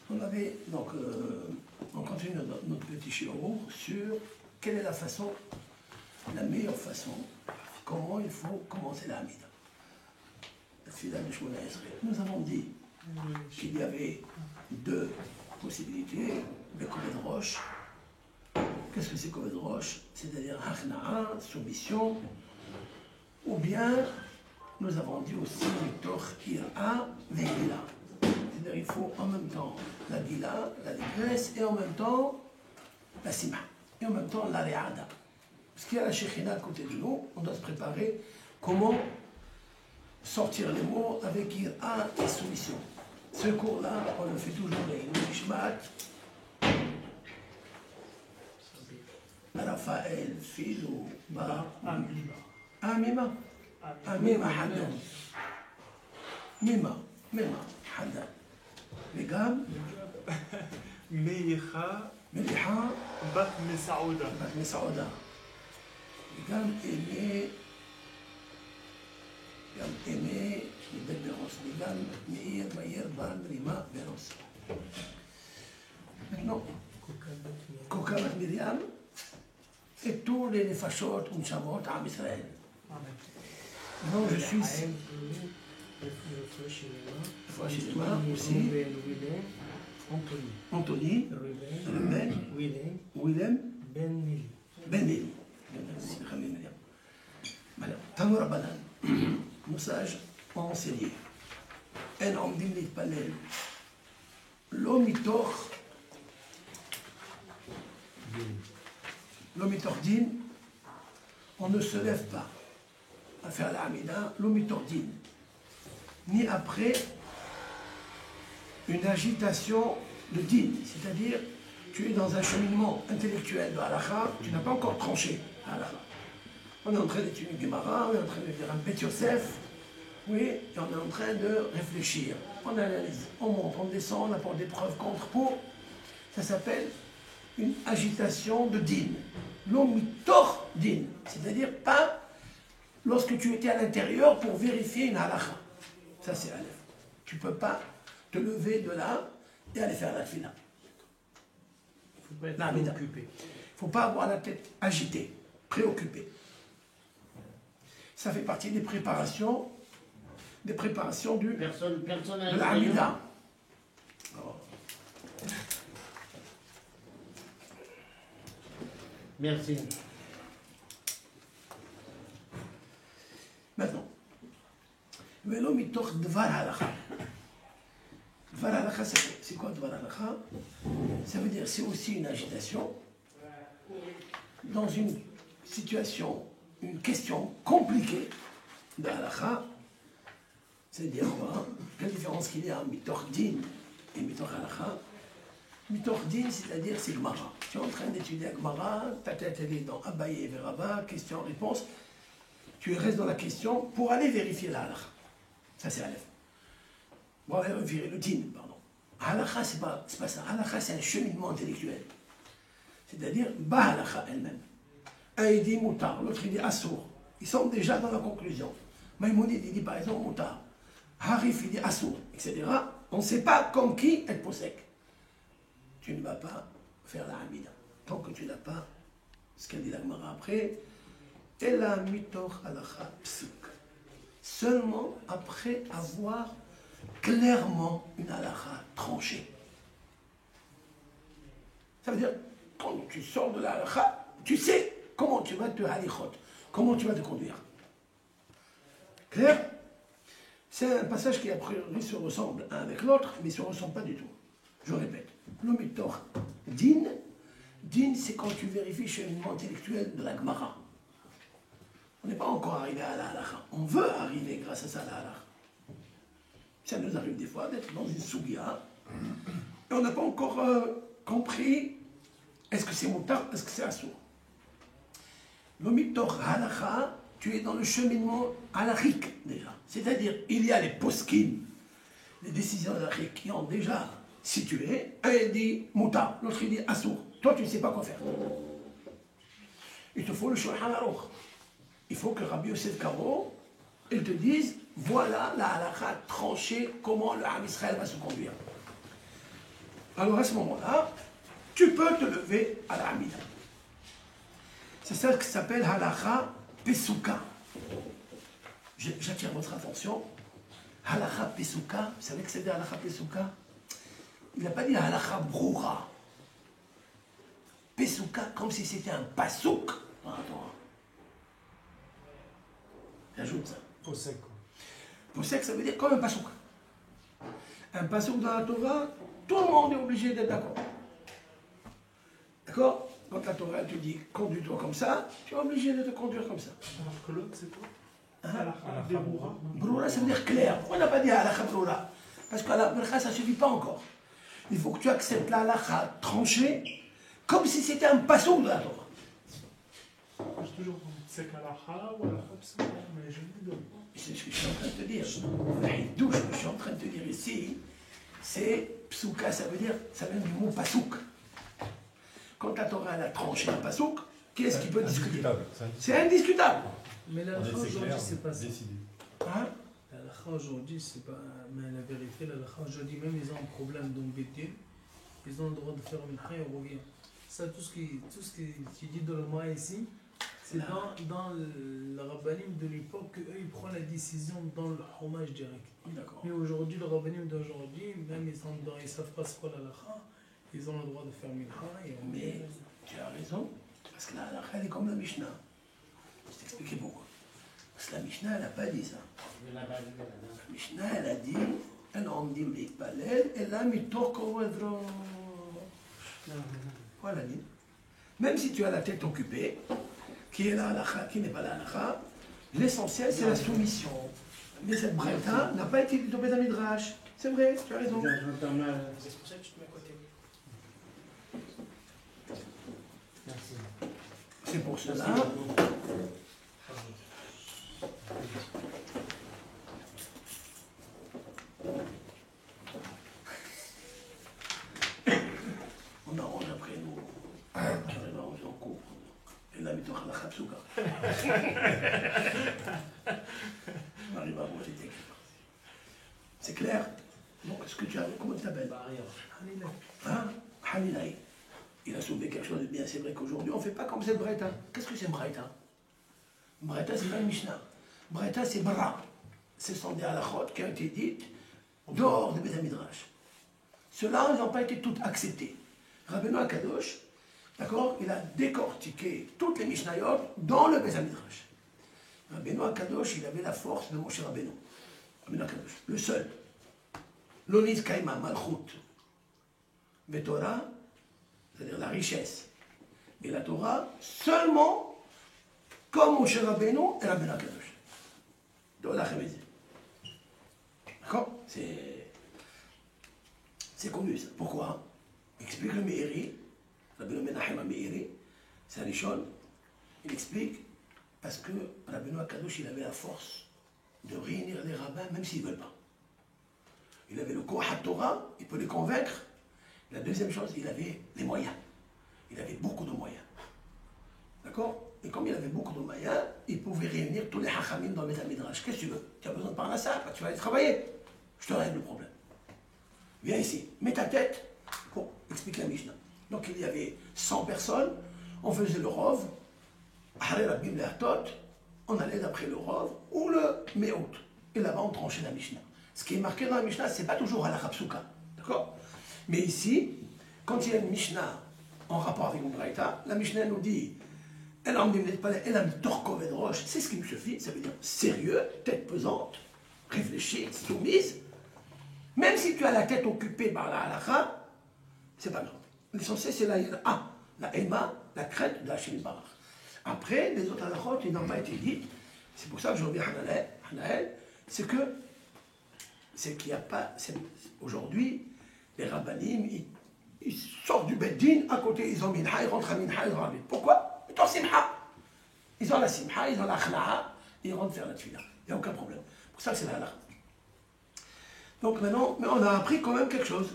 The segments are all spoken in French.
On continue notre petit shiur sur quelle est la meilleure façon, comment il faut commencer la Hamida. Nous avons dit qu'il y avait deux possibilités, le Koved Rosh. Qu'est-ce que c'est Koved Rosh? C'est-à-dire Hachna'a, soumission, ou bien nous avons dit aussi Mitoch Ira Ve'ila. C'est-à-dire il faut en même temps la Gila, la dégresse, et en même temps la Sima, et en même temps la Re'ada. Parce qu'il y a la Shekhina à côté de nous, on doit se préparer comment sortir les mots avec Ira et soumission. Ce cours-là, on le fait toujours les Nishmat, Raphaël, Philo, Ba, Amima, Amima Haddad, Mima, Haddad. וגם מליחה בת מסעודה. וגם אימי מבית ברוס, וגם מאיר בן רימה ברוס. Maintenant, Koka בת מרים, et tous les nefashot unshamot Am Israël. Non, je suis ici. Aussi. Anthony, Ruben, Willem, Ben Mili. Merci, Rami Miriam. Alors, Tanoura Banan, nos sages ont enseigné. En Omdim Litpalel, L'Omitoch Din, on ne se lève pas à faire la Hamida, L'Omitoch Din. Ni après une agitation de din, c'est-à-dire tu es dans un cheminement intellectuel de halakha, tu n'as pas encore tranché halakha. On est en train d'étudier une Gemara, on est en train de lire un Bet Yosef, oui, et on est en train de réfléchir. On analyse, on monte, on descend, on apporte des preuves contre pour. Ça s'appelle une agitation de din. L'omitor din, c'est-à-dire pas lorsque tu étais à l'intérieur pour vérifier une halakha. Ça, c'est Aleph. Tu ne peux pas te lever de là et aller faire la fila. Il ne faut pas être préoccupé. Il ne faut pas avoir la tête agitée, préoccupée. Ça fait partie des préparations de la Hamida. Merci. Maintenant. ולא מתוך דבר הלכה. דבר הלכה, c'est quoi דבר הלכה? Ça veut dire c'est aussi une agitation dans une situation, une question compliquée de halakha. C'est-à-dire quoi? La différence qu'il y a entre mitoch din et mitoch halakha. Mitoch din, c'est-à-dire c'est Gemara. Tu es en train d'étudier Gemara, ta tête elle est dans Abaye et Veraba, question-réponse. Tu restes dans la question pour aller vérifier la halakha. Ça, c'est Aleph. Bon, vérifier le din, pardon. Halakha, c'est pas ça. Halakha, c'est un cheminement intellectuel. C'est-à-dire, ba halakha elle-même. Un, il dit moutar, l'autre, il dit assour. Ils sont déjà dans la conclusion. Maïmonide, il dit par exemple moutar. Harif, il dit assour, etc. On ne sait pas comme qui être possèque. Tu ne vas pas faire la Hamida. Tant que tu n'as pas ce qu'elle dit la Gemara après, Ela mitoch halakha psuk. Seulement après avoir clairement une halakha tranchée. Ça veut dire, quand tu sors de la halakha, tu sais comment tu vas te halichot, comment tu vas te conduire. Clair? C'est un passage qui a priori se ressemble un avec l'autre, mais ne se ressemble pas du tout. Je répète, l'omitoch din, c'est quand tu vérifies le cheminement intellectuel de la Gemara. On n'est pas encore arrivé à la halakha. On veut arriver grâce à ça à la halakha. Ça nous arrive des fois d'être dans une sougia et on n'a pas encore compris est-ce que c'est moutar, est-ce que c'est assour. L'omitoch halakha, tu es dans le cheminement halakhique déjà. C'est-à-dire, il y a les poskim, les décisions halakhiques qui ont déjà situé. Un il dit moutar, l'autre il dit assour. Toi tu ne sais pas quoi faire. Il te faut le Shulchan Aruch. Il faut que Rabbi Yosef Karo, il te dise, voilà la halakha tranchée, comment le Ham Israël va se conduire. Alors à ce moment-là, tu peux te lever à la Hamida. C'est ça qui s'appelle halakha pesuka. J'attire votre attention. Halakha pesuka, vous savez que c'est halakha pesuka? Il n'a pas dit halakha broura. Pesuka, comme si c'était un pasouk dans la Torah. J'ajoute ça. Posek. Posek, ça veut dire comme un pasouk. Un pasouk dans la Torah, tout le monde est obligé d'être d'accord. D'accord? Quand la Torah te dit conduis-toi comme ça, tu es obligé de te conduire comme ça. Alors que l'autre, c'est quoi? Broura. Broura, ça veut dire clair. Pourquoi on n'a pas dit halakha broura? Parce que la halakha, ça ne suffit pas encore. Il faut que tu acceptes la halakha tranchée, comme si c'était un pasouk de la Torah. J'ai toujours c'est halakha ou halakha psuka, mais je ne donne pas. C'est ce que je suis en train de te dire. D'où ce que je suis en train de te dire ici, c'est psuka, ça vient du mot pasouk. Quand la Torah a tranché un pasouk, qu'est-ce qui peut discuter? C'est indiscutable. Mais la halakha aujourd'hui, c'est pas ça. Décidé. Hein? La halakha aujourd'hui, c'est pas. Mais la vérité, la halakha aujourd'hui, même ils ont un problème dans Bédine, ils ont le droit de faire une mincha et on revient. Ça, tout ce qui dit dans le mois ici, c'est dans le rabbanim de l'époque qu'eux ils prennent la décision dans le hommage direct. D'accord. Mais aujourd'hui, le rabbanim d'aujourd'hui, même ils savent pas ce qu'est la halakha, ils ont le droit de faire mincha et on Mais tu as raison, parce que la halakha, elle est comme la Mishnah. Je vais t'expliquer pourquoi. Parce que la Mishnah, elle n'a pas dit ça. La Mishnah, elle a dit elle en dit l'ikbalel, elle a mis toko edro. Voilà, dit. Même si tu as la tête occupée, qui est la halakha, qui n'est pas la halakha, l'essentiel c'est la soumission. Mais cette braïta n'a pas été dite au Beth Midrash. C'est vrai, tu as raison. C'est pour ça que tu te mets à côté. Merci. C'est pour cela. On arrange après nous. Carrément, on s'en court. Et là, mettons la khabsouka. On arrive à manger tes clés. C'est clair? Donc, est-ce que tu as. Comment tu t'appelles? Hein? Hamilaï. Il a soulevé quelque chose de bien. C'est vrai qu'aujourd'hui, on ne fait pas comme cette Braïta. Qu'est-ce que c'est Braïta? Braïta, c'est pas une Mishnah. Braïta, c'est Bara. Ce sont des halakhot qui ont été dites dehors de Beth Midrash. Ceux-là, ils n'ont pas été toutes acceptés. Rabbeinu Akadosh, d'accord, il a décortiqué toutes les Mishnayot dans le Beth Midrash. Rabbeinu Akadosh, il avait la force de Moshe Rabbeinu. Rabbeinu Akadosh, le seul. L'Onis Kaima, Malchut. Mais Torah, c'est-à-dire la richesse. Et la Torah, seulement comme Moshe Rabbeinu et Rabbeinu Akadosh. D'accord? C'est connu ça. Pourquoi? Explique le Meiri, Rabbeinu Menachem Meiri, c'est Rishon. Il explique parce que Rabbeinu Akadosh, il avait la force de réunir les rabbins même s'ils ne veulent pas. Il avait le Kohat Torah, il peut les convaincre. La deuxième chose, il avait les moyens. Il avait beaucoup de moyens. D'accord? Et comme il avait beaucoup de moyens, il pouvait réunir tous les hachamim dans le Beth Midrash. Qu'est-ce que tu veux? Tu as besoin de parler à ça, tu vas aller travailler. Je te règle le problème. Viens ici, mets ta tête pour expliquer la Mishnah. Donc il y avait 100 personnes, on faisait le Rov, on allait d'après le Rov ou le Me'ut. Et là-bas, on tranchait la Mishnah. Ce qui est marqué dans la Mishnah, ce n'est pas toujours à la Khabsouka. D'accord? Mais ici, quand il y a une Mishnah en rapport avec une Braïta, la Mishnah nous dit elle a mis torkov et roche, c'est ce qui me suffit, ça veut dire sérieux, tête pesante, réfléchie, soumise. Même si tu as la tête occupée par la halakha, c'est pas grave. L'essentiel, c'est la Ema, la crainte de Hachem Barach. Après, les autres halakhot, ils n'ont pas été dites. C'est pour ça que je reviens à Hanaël, c'est qu'il n'y a pas. Aujourd'hui, les rabbanim, ils sortent du Beddin, à côté, ils ont minha, ils rentrent à minha, ils rentrent à minha. Pourquoi? Ils ont simha. Ils ont la simha, ils ont la khla'a, ils rentrent faire la tfila. Il n'y a aucun problème. Pour ça, c'est la halakha. Donc maintenant, mais on a appris quand même quelque chose.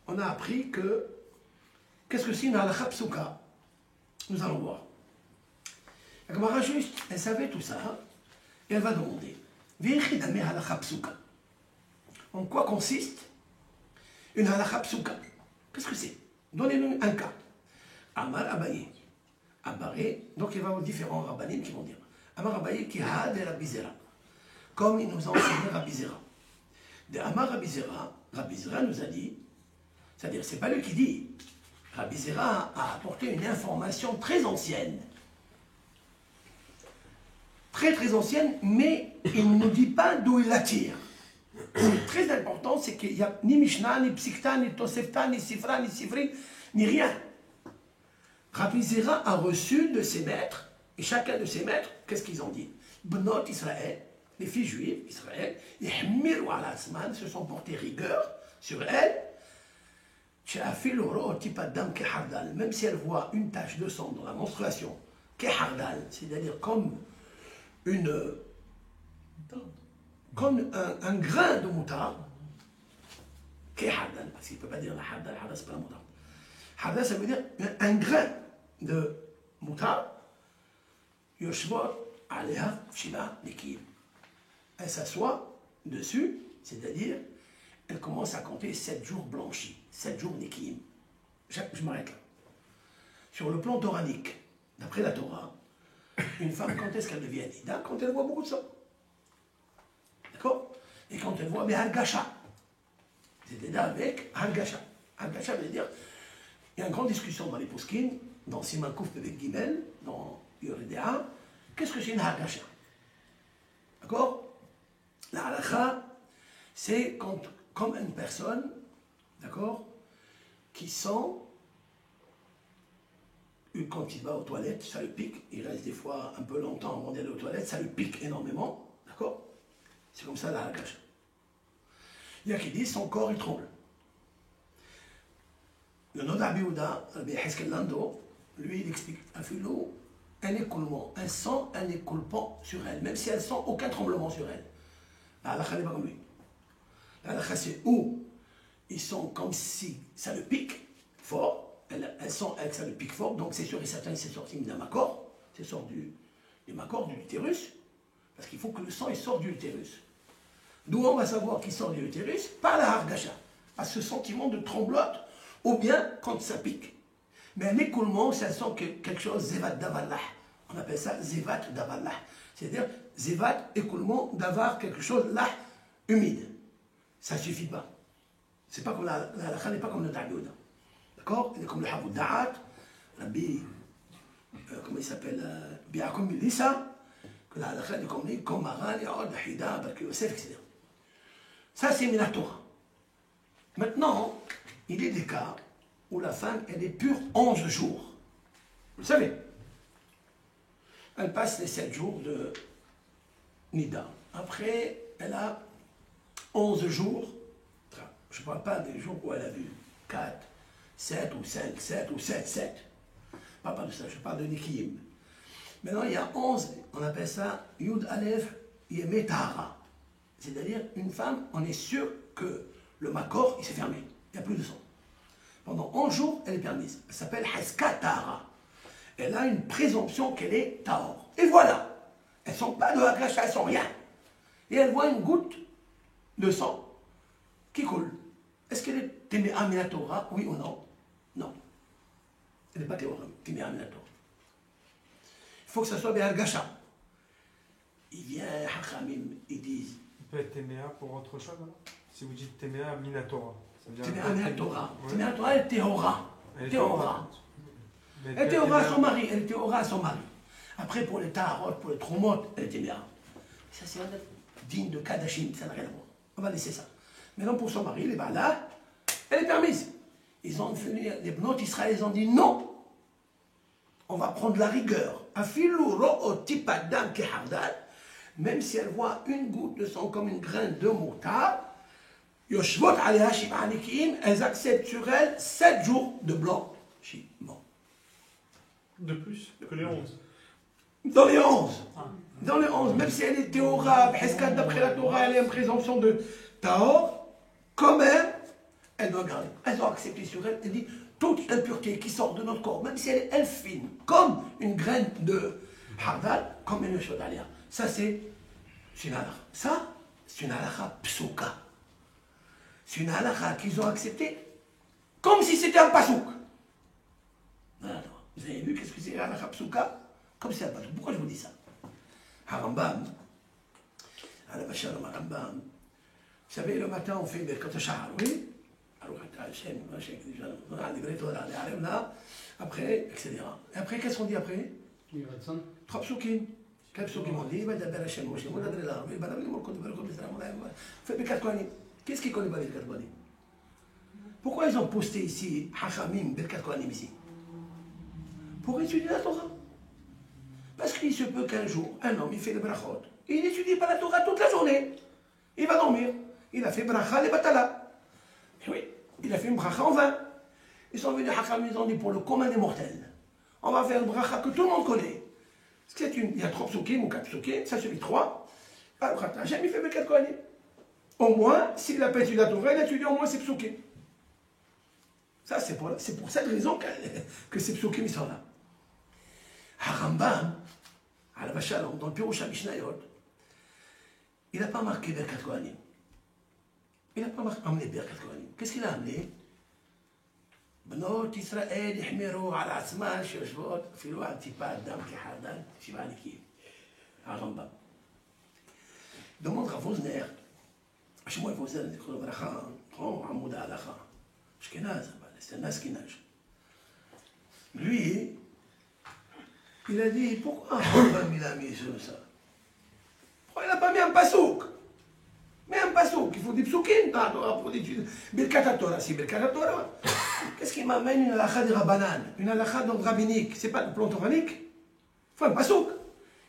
On a appris que. Qu'est-ce que c'est une halakha psuka? Nous allons voir. La Gemara juste, elle savait tout ça, et elle va demander. En quoi consiste une halakha psuka? Qu'est-ce que c'est? Donnez-nous un cas. Amar Abaye. Abaye, donc il va y avoir différents rabbinim qui vont dire. Amar Abaye qui a de Rabbi Zera. Comme il nous a enseigné Rabbi Zera. De Amar Rabbi Zera nous a dit, c'est-à-dire, c'est pas lui qui dit. Rabbi Zera a apporté une information très ancienne. Très très ancienne, mais il ne nous dit pas d'où il la tire. C'est très important, c'est qu'il n'y a ni Mishnah, ni Psikta, ni Tosefta, ni Sifra, ni Sifri, ni rien. Rabbi Zera a reçu de ses maîtres, et chacun de ses maîtres, qu'est-ce qu'ils ont dit? Bnot Israël, les filles juives, Israël, Yahmiru ala asman, se sont portés rigueur sur elles. Même si elle voit une tache de sang dans la menstruation, c'est-à-dire comme un grain de moutarde, parce qu'il ne peut pas dire la harda, la harda c'est pas la moutarde. Harda ça veut dire un grain de moutarde, elle s'assoit dessus, c'est-à-dire elle commence à compter 7 jours blanchis, 7 jours nikim. Je m'arrête là. Sur le plan toranique, d'après la Torah, une femme, quand est-ce qu'elle devient nida? Quand elle voit beaucoup de sang. D'accord? Et quand elle voit Hargasha. C'est-à-dire avec Hargasha. Hargasha veut dire, il y a une grande discussion dans les Poskin, dans Siman Kouf Bebek Gimel, dans Yoredea. Qu'est-ce que c'est une Hargasha? D'accord? La halakha, c'est comme une personne, d'accord, qui sent, quand il va aux toilettes, ça le pique, il reste des fois un peu longtemps avant d'aller aux toilettes, ça le pique énormément, d'accord? C'est comme ça la halakha. Il y a qui disent son corps il tremble. Le Noda Biouda, Rabbi Heskel Lando, lui il explique, un écoulement, un sang, un écoulement sur elle, même si elle sent aucun tremblement sur elle. La halakha n'est pas comme lui. La halakha c'est où ils sont comme si ça le pique fort, elles sont avec ça le pique fort, donc c'est sûr et certain c'est sorti d'un makor, c'est sorti du makor, de l'utérus, parce qu'il faut que le sang il sorte du utérus. D'où on va savoir qu'il sort de l'utérus? Par la hargasha, à ce sentiment de tremblote, ou bien quand ça pique. Mais un écoulement, ça sent quelque chose, zevat davallah. On appelle ça zevat davallah. C'est-à-dire, zevat, écoulement, d'avoir quelque chose là, humide. Ça ne suffit pas. C'est pas comme la halakha n'est pas comme le Da'bouda. D'accord? Il est comme le Habou Da'at, Rabbi, comment il s'appelle, Bi'akum Bilissa, que la halakha est comme Maran, Ya'od, Hida, Barki Yosef, etc. Ça, c'est Minatora. Maintenant, il y a des cas où la femme, elle est pure 11 jours. Vous le savez. Elle passe les 7 jours de Nida. Après, elle a 11 jours. Je ne parle pas des jours où elle a vu 4, 7 ou 5, 7 ou 7, 7. Je ne parle pas de ça, je parle de Nikiyim. Maintenant, il y a 11, on appelle ça Yud Aleph Yemetara. C'est-à-dire, une femme, on est sûr que le makor, il s'est fermé. Il n'y a plus de sang. Pendant 11 jours, elle est permise. Elle s'appelle Haska Tahara. Elle a une présomption qu'elle est Tahor. Et voilà. Elles ne sont pas de Hagacha, elles ne sont rien. Et elle voit une goutte de sang qui coule. Est-ce qu'elle est Téméa Minatora, oui ou non? Non. Elle n'est pas Téméa Minatora. Il faut que ça soit Béhargacha. Il vient, Hachamim, ils disent. Il peut être Téméa pour autre chose, alors? Si vous dites Téméa Minatora. Téméa Minatora. Téméa Minatora, elle est Théora. Théora. Elle était Théora à son mari. Elle était Théora à son mari. Après, pour les Taharot, pour les Tromot, elle était Téméa. Ça, c'est digne de Kadashim, ça n'a rien à voir. On va laisser ça. Maintenant, pour son mari, les Bala, elle est permise. Ils ont venu, les Bnot Israël, ils ont dit non. On va prendre la rigueur. Même si elle voit une goutte de sang comme une graine de moutarde, elles acceptent sur elle 7 jours de blanchiment. De plus que les 11. Dans les 11. Dans les 11, même si elle est Théora, d'après la Torah, elle est en présomption de Tahor, quand même, elle doit garder. Elle doit accepter sur elle. Elle dit toute impureté qui sort de notre corps, même si elle est fine, comme une graine de hardal, comme une chodalia. Ça, c'est une halakha. Ça, c'est une halakha psuka. C'est une halakha qu'ils ont acceptée comme si c'était un pasouk. Non, vous avez vu qu'est-ce que c'est halakha psouka? Comme c'est un pasouk. Pourquoi je vous dis ça? Harambam, à la Bachalom Harambam, vous savez, le matin, on fait Birkat Shahar, oui? Après, etc. Et après, qu'est-ce qu'on dit après? Trois psukim. Quels psukim on dit? Qu'est-ce qui connaît pas Birkat Kohanim? Pourquoi ils ont posté ici Hachamim Birkat Kohanim ici? Pour étudier la Torah. Parce qu'il se peut qu'un jour, un homme, il fait le brachot. Il n'étudie pas la Torah toute la journée. Il va dormir. Il a fait bracha les batala. Et oui, il a fait une bracha en vain. Ils sont venus Hachamim, ils ont dit pour le commun des mortels. On va faire une bracha que tout le monde connaît. Il y a 3 psukim ou 4 psukim, ça suffit 3. Alors, Hachem, il fait Birkat Kohanim. Au moins, s'il n'a pas étudié la Torah, il a étudié au moins ses psukim. Ça, c'est pour cette raison que ces psukim, ils sont là. Harambam, à la Bachalom, dans le Pirush HaMishnayot, il n'a pas marqué Birkat Kohanim. Il n'a pas amené Birkat Kohanim. Qu'est-ce qu'il a amené? בנות ישראל יחמרו על עצמן שיושבות אפילו על טיפת דם כחרדל, 7 נקיים. הרמב"ם. demande à Vosner, Shmuel Vosner, זכרונו לברכה, עמוד ההלכה, אשכנז, c'est un askinage. Lui, il a dit, pourquoi Harambam il a mis ça? Pourquoi il n'a pas mis un pasouk? Mais un pasouk, il faut des psoukim dans la Torah pour l'étude. Birkat Torah, si Birkat Torah. Qu'est-ce qui m'amène une halakha de Rabbanan, une halakha d'ordre rabbinique? C'est pas le plan toranique? Il faut un pasouk.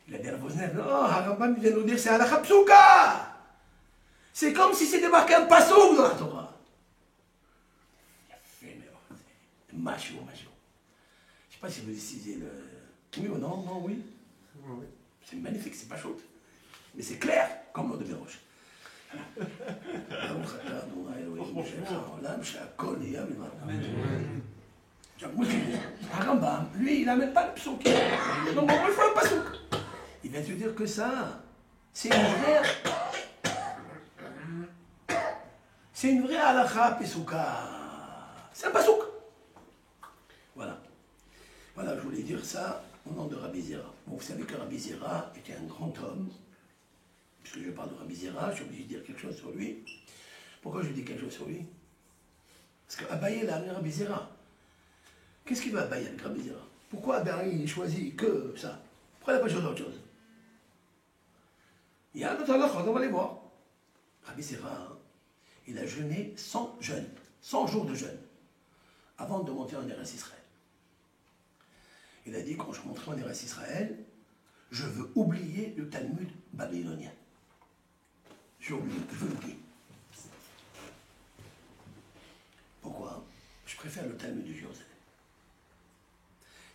Il a dit à Vosner, non, Harambam vient nous dire c'est halakha psouka. C'est comme si c'était marqué un pasouk dans la Torah. Il a fait, mais macho. Je ne sais pas si vous décidez le. Oui ou non, non, oui. C'est magnifique, c'est pas chaud. Mais c'est clair, comme l'eau de Béroche. Harambam, lui, il n'amène pas le psouk. Donc, il faut un pasouk. Il vient te dire que ça, c'est une vraie halakha pesouka. C'est un pasouk. Voilà. Voilà, je voulais dire ça au nom de Rabbi Zera. Bon, vous savez que Rabbi Zera était un grand homme. Puisque je parle de Rabbi Zera, je suis obligé de dire quelque chose sur lui. Pourquoi je dis quelque chose sur lui? Parce qu'Abaye l'a amené Rabbi Zera. Qu'est-ce qu'il veut Abaye avec Rabbi Zera? Pourquoi Abaye choisit que ça? Pourquoi il n'a pas choisi autre chose? Il y a un autre halakha, on va les voir. Rabbi Zera, il a jeûné 100 jeûnes, 100 jours de jeûne, avant de monter en Eretz Israël. Il a dit, quand je monterai en Eretz Israël, je veux oublier le Talmud babylonien. Je veux l'oublier. Pourquoi? Je préfère le Talmud de Jérusalem.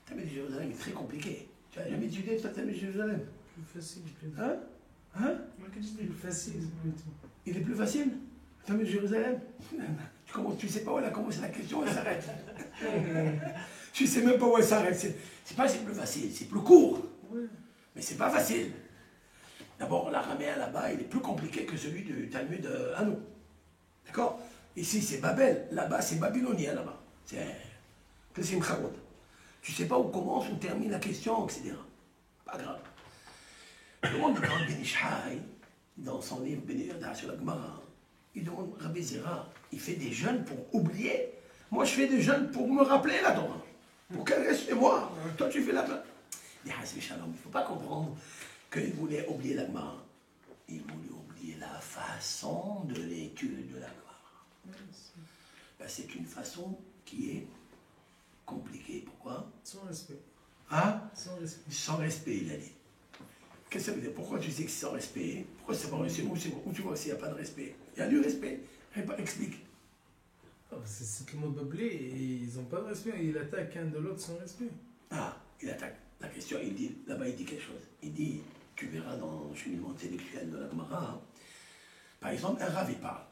Le Talmud de Jérusalem est très compliqué. Tu n'as jamais étudié le Talmud de Jérusalem? Plus facile, Hein? Hein? Plus facile, Il est plus facile? Le Talmud de Jérusalem? Tu ne sais pas où elle a commencé la question, elle s'arrête. Tu ne sais même pas où elle s'arrête. C'est pas c'est plus facile, c'est plus court. Ouais. Mais c'est pas facile. D'abord, l'araméen là-bas, il est plus compliqué que celui du Talmud à nous. D'accord? Ici, c'est Babel. Là-bas, c'est babylonien, là-bas. C'est Mcharot. Tu ne sais pas où commence, où termine la question, etc. Pas grave. Le monde de Ben Ishai, dans son livre Ben Yoda sur la Gemara, il demande Rabbi Zera, il fait des jeûnes pour oublier. Moi, je fais des jeûnes pour me rappeler la Torah. Pour qu'elle reste chez moi. Toi, tu fais la place. Il dit, il ne faut pas comprendre qu'il voulait oublier la Gemara. Il voulait oublier la façon de l'étude de la Gemara. Ben, c'est une façon qui est compliquée. Pourquoi? Sans respect. Hein? Sans respect. Sans respect, il a dit. Qu'est-ce que ça veut dire? Pourquoi tu sais que c'est sans respect? Pourquoi c'est pas respect? Où tu vois s'il n'y a pas de respect? Il y a du respect. Explique. C'est tout le monde peuplé et ils n'ont pas de respect. Il attaque un de l'autre sans respect. Ah, il attaque. La question, il dit, là-bas, il dit quelque chose. Il dit, tu verras dans le cheminement intellectuel de la Gemara, par exemple, un Rav, il parle.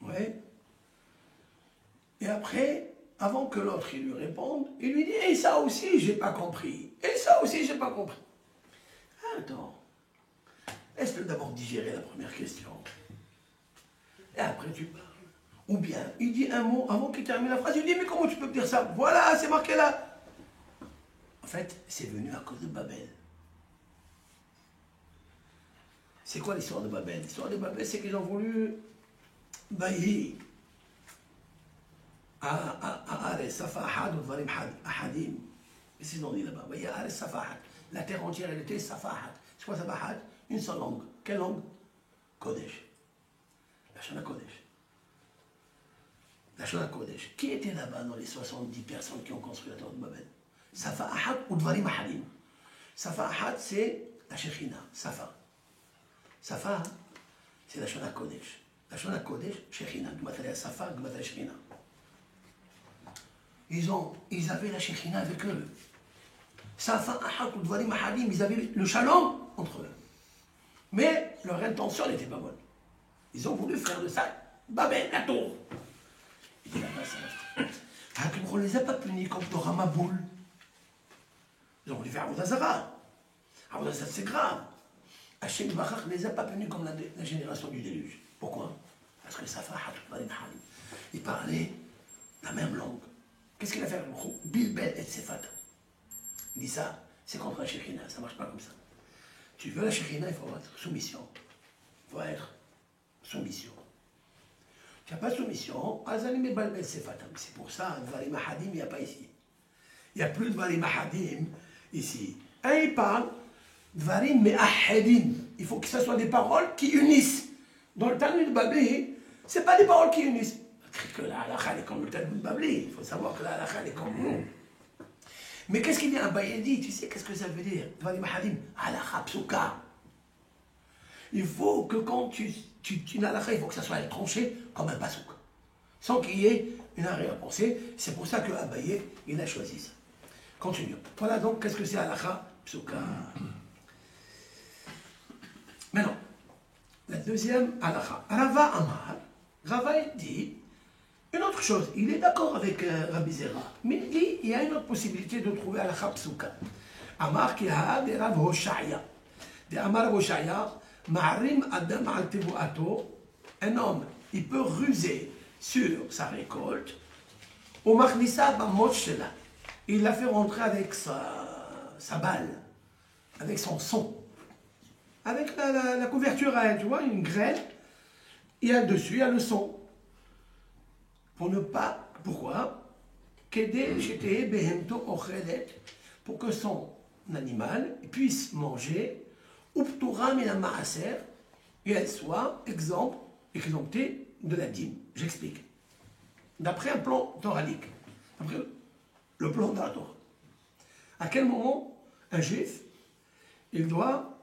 Ouais. Et après, avant que l'autre il lui réponde, il lui dit, et ça aussi, j'ai pas compris. Et ça aussi, j'ai pas compris. Attends. Laisse-le d'abord digérer la première question. Et après, tu parles. Ou bien, il dit un mot avant qu'il termine la phrase, il dit, mais comment tu peux me dire ça? Voilà, c'est marqué là. En fait, c'est venu à cause de Babel. C'est quoi l'histoire de Babel? L'histoire de Babel, c'est qu'ils ont voulu bailler à Ares, Safahad ou Dvarim Ahadim. Qu'est-ce qu'ils ont dit là-bas? Bailler à Ares, Safahad. La terre entière, elle était Safahad. C'est quoi Safahad? Une seule langue. Quelle langue? Kodesh. La Shana Kodesh. La Shana Kodesh. Qui était là-bas dans les 70 personnes qui ont construit la tour de Babel? Safa Ahad ou Dvarim Ahadim. Safa Ahad, c'est la Shekhinah. Safa. Safa, c'est la Shana Kodesh. La Shana Kodesh, Shekhinah. Gmatala Safa, Gmatala Shekhinah. Ils avaient la Shekhinah avec eux. Safa Ahad ou Dvarim Ahadim, ils avaient le shalom entre eux. Mais leur intention n'était pas bonne. Ils ont voulu faire de ça Babel, la tour. Il dit là-bas, ça. On ne les a pas punis comme le Ramaboul. Ils ont voulu faire Avodazara. Avodazara, c'est grave. Hachem Bachach ne les a pas punis comme la génération du déluge. Pourquoi? Parce que Safa, ils parlaient la même langue. Qu'est-ce qu'il a fait? Bilbel et Sefata. Il dit ça, c'est contre la Shekhinah, ça ne marche pas comme ça. Tu veux la Shekhinah, il faut être soumission. Il faut être soumission. Tu n'as pas soumission, c'est pour ça, Dvarim Ahadim, il n'y a pas ici. Il n'y a plus de Dvarim Ahadim ici. Et il parle Dvarim Me'ahadim. Il faut que ce soit des paroles qui unissent. Dans le Talmud Babli, ce n'est pas des paroles qui unissent. Que la halakha est comme le Talmud Babli. Il faut savoir que la halakha est comme nous. Mais qu'est-ce qu'il dit à Bayedi? Tu sais qu'est-ce que ça veut dire? Dvarim Ahadim, halakha psuka. Il faut que quand tu une halakha, il faut que ça soit tranché comme un pasouk. Sans qu'il y ait une arrière-pensée. C'est pour ça que Abaye, il a choisi ça. Continuons. Voilà donc, qu'est-ce que c'est halakha psuka? Maintenant, la deuxième halakha. Rava Amar. Rava dit une autre chose. Il est d'accord avec Rabbi Zera. Mais il dit il y a une autre possibilité de trouver halakha psuka. Amar ki ha de Rav Hoshaya. De Amar Hoshaya. Ma'arim Adam al Tevuato, un homme, il peut ruser sur sa récolte, ou Machnissa Bamotchela, il la fait rentrer avec sa balle, avec son son, avec la couverture à elle, tu vois, une graine, il y a dessus, il y a le son. Pour ne pas, pourquoi? Pour que son animal puisse manger. Et elle soit exemptée de la dîme. J'explique. D'après un plan toranique, d'après le plan de la Torah, à quel moment un juif, il doit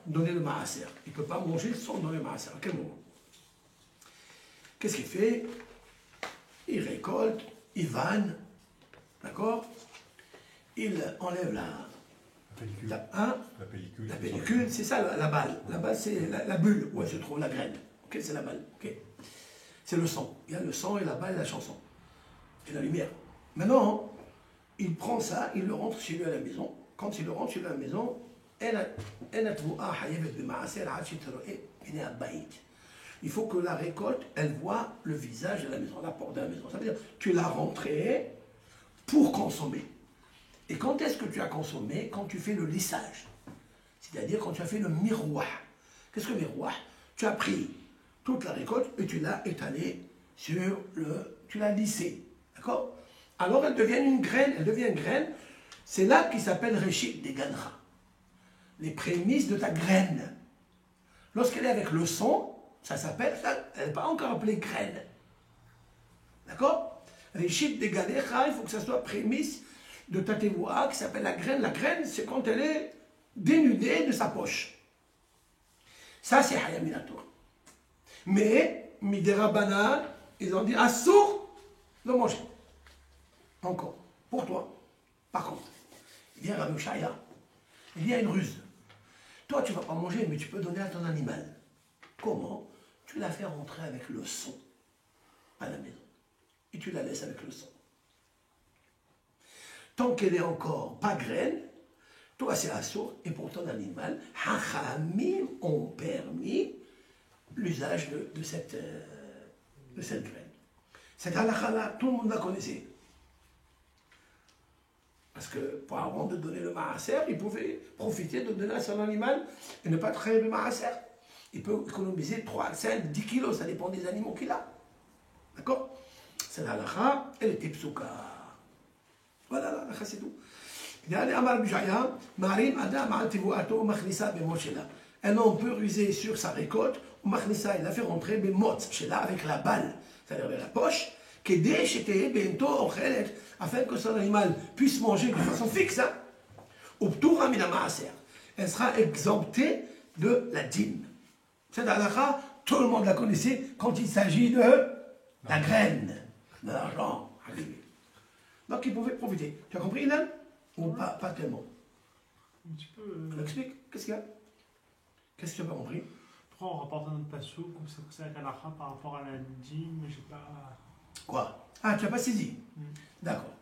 donner le maaser? Il ne peut pas manger sans donner le maaser. À quel moment? Qu'est-ce qu'il fait? Il récolte, il vanne, d'accord? Il enlève la pellicule, c'est ça la balle. La balle, c'est la bulle où elle se trouve la graine. Ok, c'est la balle. Ok. C'est le son. Il y a le son et la balle et la chanson. Et la lumière. Maintenant, il prend ça, il le rentre chez lui à la maison. Quand il le rentre chez lui à la maison, il faut que la récolte, elle voit le visage de la maison, la porte de la maison. Ça veut dire, tu l'as rentrée pour consommer. Et quand est-ce que tu as consommé? Quand tu fais le lissage. C'est-à-dire quand tu as fait le miroir. Qu'est-ce que le miroir? Tu as pris toute la récolte et tu l'as étalée sur tu l'as lissée. D'accord? Alors elle devient une graine. C'est là qu'il s'appelle Réchit des Ganra. Les prémices de ta graine. Lorsqu'elle est avec le son, ça s'appelle, elle n'est pas encore appelée graine. D'accord? Réchit des Ganra, il faut que ça soit prémisse de ta tevoua qui s'appelle la graine. La graine, c'est quand elle est dénudée de sa poche. Ça, c'est Hayam Minator. Mais, Midera Banal, ils ont dit assour de manger. Encore. Pour toi. Par contre, il y a Rabbi Shaya. Il y a une ruse. Toi, tu ne vas pas manger, mais tu peux donner à ton animal. Comment? Tu la fais rentrer avec le son à la maison. Et tu la laisses avec le son. Tant qu'elle est encore pas graine, toi c'est assourd, et pour ton animal, Hachamim ont permis l'usage de cette graine. Cette halakha-là, tout le monde la connaissait. Parce que, avant de donner le maaser, il pouvait profiter de donner à son animal et ne pas traiter le maaser. Il peut économiser 3, 5, 10 kilos, ça dépend des animaux qu'il a. D'accord? Cette halakha, elle était psouka. Voilà, la halakha, c'est tout. Un homme peut ruser sur sa récolte, il la fait rentrer avec la balle, c'est-à-dire avec la poche, afin que son animal puisse manger de façon fixe. Elle sera exemptée de la dîme. Cette halakha, tout le monde la connaissait quand il s'agit de la graine, de l'argent. Donc il pouvait profiter. Tu as compris, Ilan? Ou pas tellement? Un petit peu. Je l'explique. Qu'est-ce qu'il y a? Qu'est-ce que tu n'as pas compris? Pourquoi on rapporte un autre passou, comme c'est pour ça avec halakha par rapport à la dîme, j'ai pas. Quoi? Ah, tu n'as pas saisi? D'accord.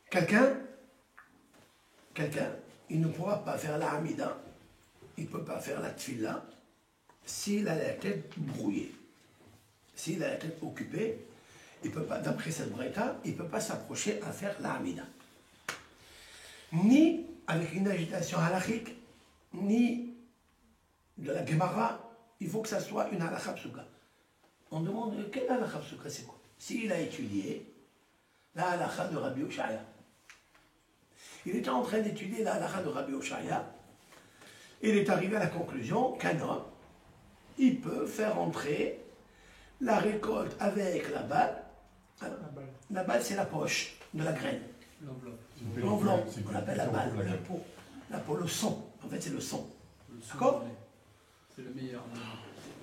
Quelqu'un, il ne pourra pas faire la hamida, il ne peut pas faire la tfila, s'il a la tête brouillée. S'il a la tête occupée, il peut pas, d'après cette braïta, il ne peut pas s'approcher à faire la hamida. Ni avec une agitation halakhique, ni de la gemara, il faut que ça soit une halakha psuka. On demande quelle halakha psuka c'est quoi? S'il a étudié la halakha de Rabbi Oshaya, il était en train d'étudier la halakha de Rabbi Oshaya, il est arrivé à la conclusion qu'un homme, il peut faire entrer la récolte avec la balle. La balle, c'est la poche de la graine. L'enveloppe, on appelle la balle, la peau, le son. En fait, c'est le son. D'accord? C'est le meilleur.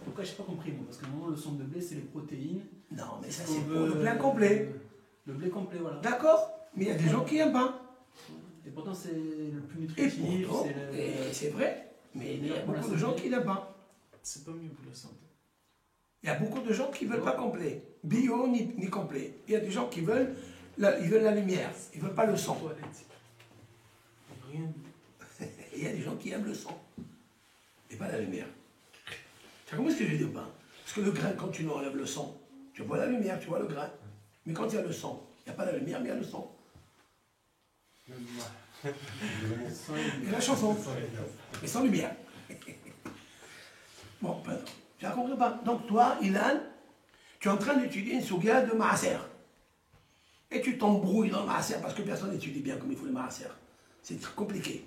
Pourquoi je n'ai pas compris, moi? Parce que normalement, le son de blé, c'est les protéines. Non, mais ça, c'est pour le blé complet. Le blé complet, voilà. D'accord? Mais il y a des gens qui n'aiment pas. Et pourtant, c'est le plus Et nutritif. pourtant, c'est vrai, mais il y a beaucoup de gens qui n'aiment pas. C'est pas mieux pour la santé. Il y a beaucoup de gens qui ne veulent pas complet. Bio ni complet. Il y a des gens qui veulent la lumière. Ils ne veulent pas le son. Rien. Il y a des gens qui aiment le son. Et pas la lumière. Tu as compris ce que je veux dire ou pas? Parce que le grain, quand tu enlèves le son, tu vois la lumière, tu vois le grain. Mais quand il y a le son, il n'y a pas la lumière, mais il y a le son. Et la chanson. Mais sans lumière. Bon, pardon. Tu as compris ou pas? Donc toi, Ilan, tu es en train d'étudier une souga de maaser. Et tu t'embrouilles dans le maaser parce que personne n'étudie bien comme il faut le maaser. C'est très compliqué.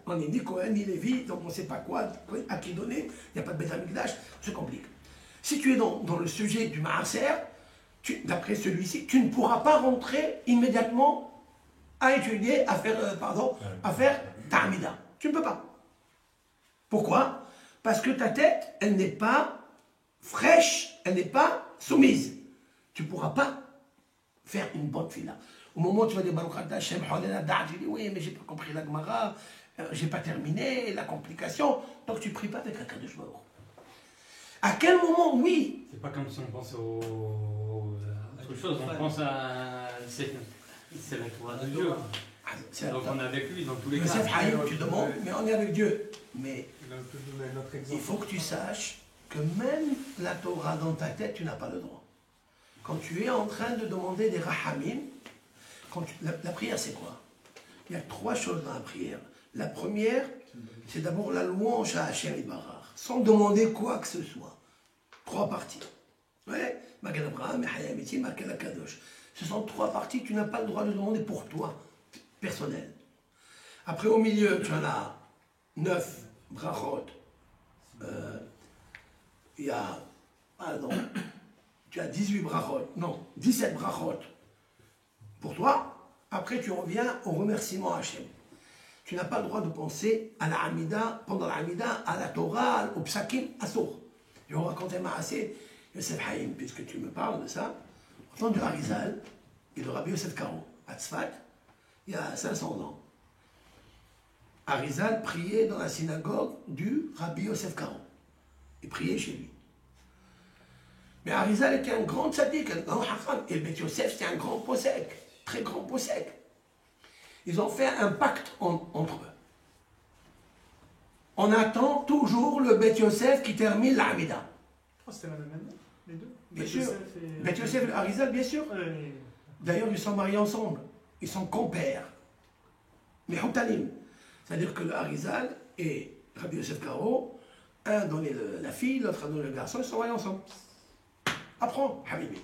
On n'est ni Cohen ni Lévi, donc on ne sait pas quoi, à qui donner. Il n'y a pas de Beth Amikdash, ça complique. Si tu es dans le sujet du maaser, d'après celui-ci, tu ne pourras pas rentrer immédiatement à étudier, à faire ta'amida. Tu ne peux pas. Pourquoi? Parce que ta tête, elle n'est pas fraîche, elle n'est pas soumise. Tu ne pourras pas faire une bonne fila. Au moment où tu vas dire Baruch Ata Hashem, tu dis oui, mais j'ai pas compris la Gemara, j'ai pas terminé, la complication. Donc tu pries pas avec un cas de Shbaruch. À quel moment, oui? C'est pas comme si on pense autre chose, on pense à. C'est l'entourage de Dieu. Donc on est avec lui dans tous les cas. Yosef Haïm, tu demandes, mais on est avec Dieu. Mais Notre exemple. il faut que tu saches que même la Torah dans ta tête, tu n'as pas le droit. Quand tu es en train de demander des rahamim, la prière c'est quoi? Il y a 3 choses dans la prière. La première, c'est d'abord la louange à Hashem Ibarach, sans demander quoi que ce soit. 3 parties. Ouais, Magan Abraham, Hayamiti, Magan Akadosh. Ce sont 3 parties que tu n'as pas le droit de demander pour toi, personnel. Après, au milieu, tu en as 9 brachot. Il y a, pardon, tu as 18 brachot, non, 17 brachot pour toi. Après, tu reviens au remerciement à Hachem. Tu n'as pas le droit de penser à la Hamida, pendant la Hamida, à la Torah, au Psakim, à Sour. Je vais raconter assez, Yosef Haïm, puisque tu me parles de ça. Au temps de Harizal et de Rabbi Yosef Karo, à Tzfat, il y a 500 ans. Harizal priait dans la synagogue du Rabbi Yosef Karo. Il priait chez lui. Mais Harizal était un grand tzaddik, un grand hacham. Et le Beth Yosef, c'était un grand possèque, très grand possèque. Ils ont fait un pacte entre eux. On attend toujours le Beth Yosef qui termine l'Amida. Oh, c'était la même année. Les deux. Bien Beth sûr. Yosef et- Beth Yosef et le Harizal, bien sûr. Ouais. D'ailleurs, ils sont mariés ensemble. Ils sont compères. Mais Houtalim. C'est-à-dire que le Harizal et Rabbi Yosef Karo, un donnait la fille, l'autre a donné le garçon, ils sont mariés ensemble. Apprends, Habibi.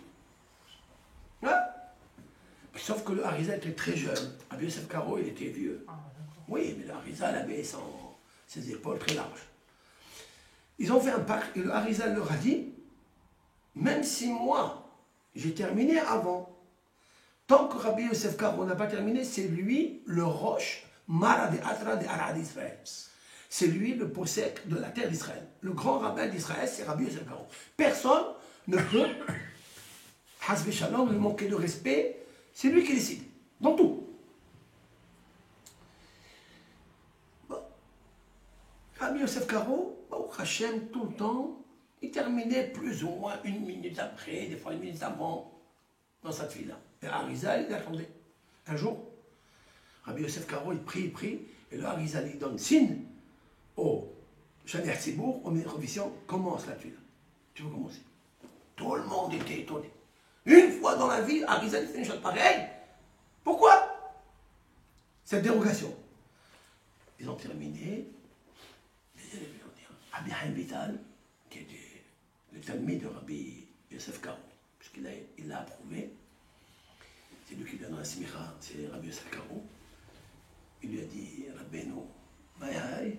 Hein? Sauf que le Harizal était très jeune. Rabbi Yosef Karo, il était vieux. Ah, d'accord. Oui, mais le Harizal avait ses épaules très larges. Ils ont fait un pacte et le Harizal leur a dit, même si moi, j'ai terminé avant, tant que Rabbi Yosef Karo n'a pas terminé, c'est lui le roche, Mara de Atra de Arad d'Israël. C'est lui le possède de la terre d'Israël. Le grand rabbin d'Israël, c'est Rabbi Yosef Karo. Personne ne peut, Hasbe Shalom, lui manquer de respect. C'est lui qui décide, dans tout. Bon. Rabbi Yosef Karo, Hachem, tout le temps, il terminait plus ou moins 1 minute après, des fois 1 minute avant, dans cette file-là. Et Harizal, il attendait. Un jour, Rabbi Yosef Karo, il prie, et le Harizal, il donne signe au Shani Hatzibour, au Mérovision, commence la tuile. Tu veux commencer? Tout le monde était étonné. Une fois dans la vie, Harizal fait une chose pareille. Pourquoi cette dérogation? Ils ont terminé. Les élèves vont dire Rabbi Haim Vital, qui était le talmid de Rabbi Yosef Karo, puisqu'il l'a approuvé. C'est lui qui donne la smicha, c'est Rabbi Yosef Karo. Il lui a dit Rabbeinu, Maïhaï,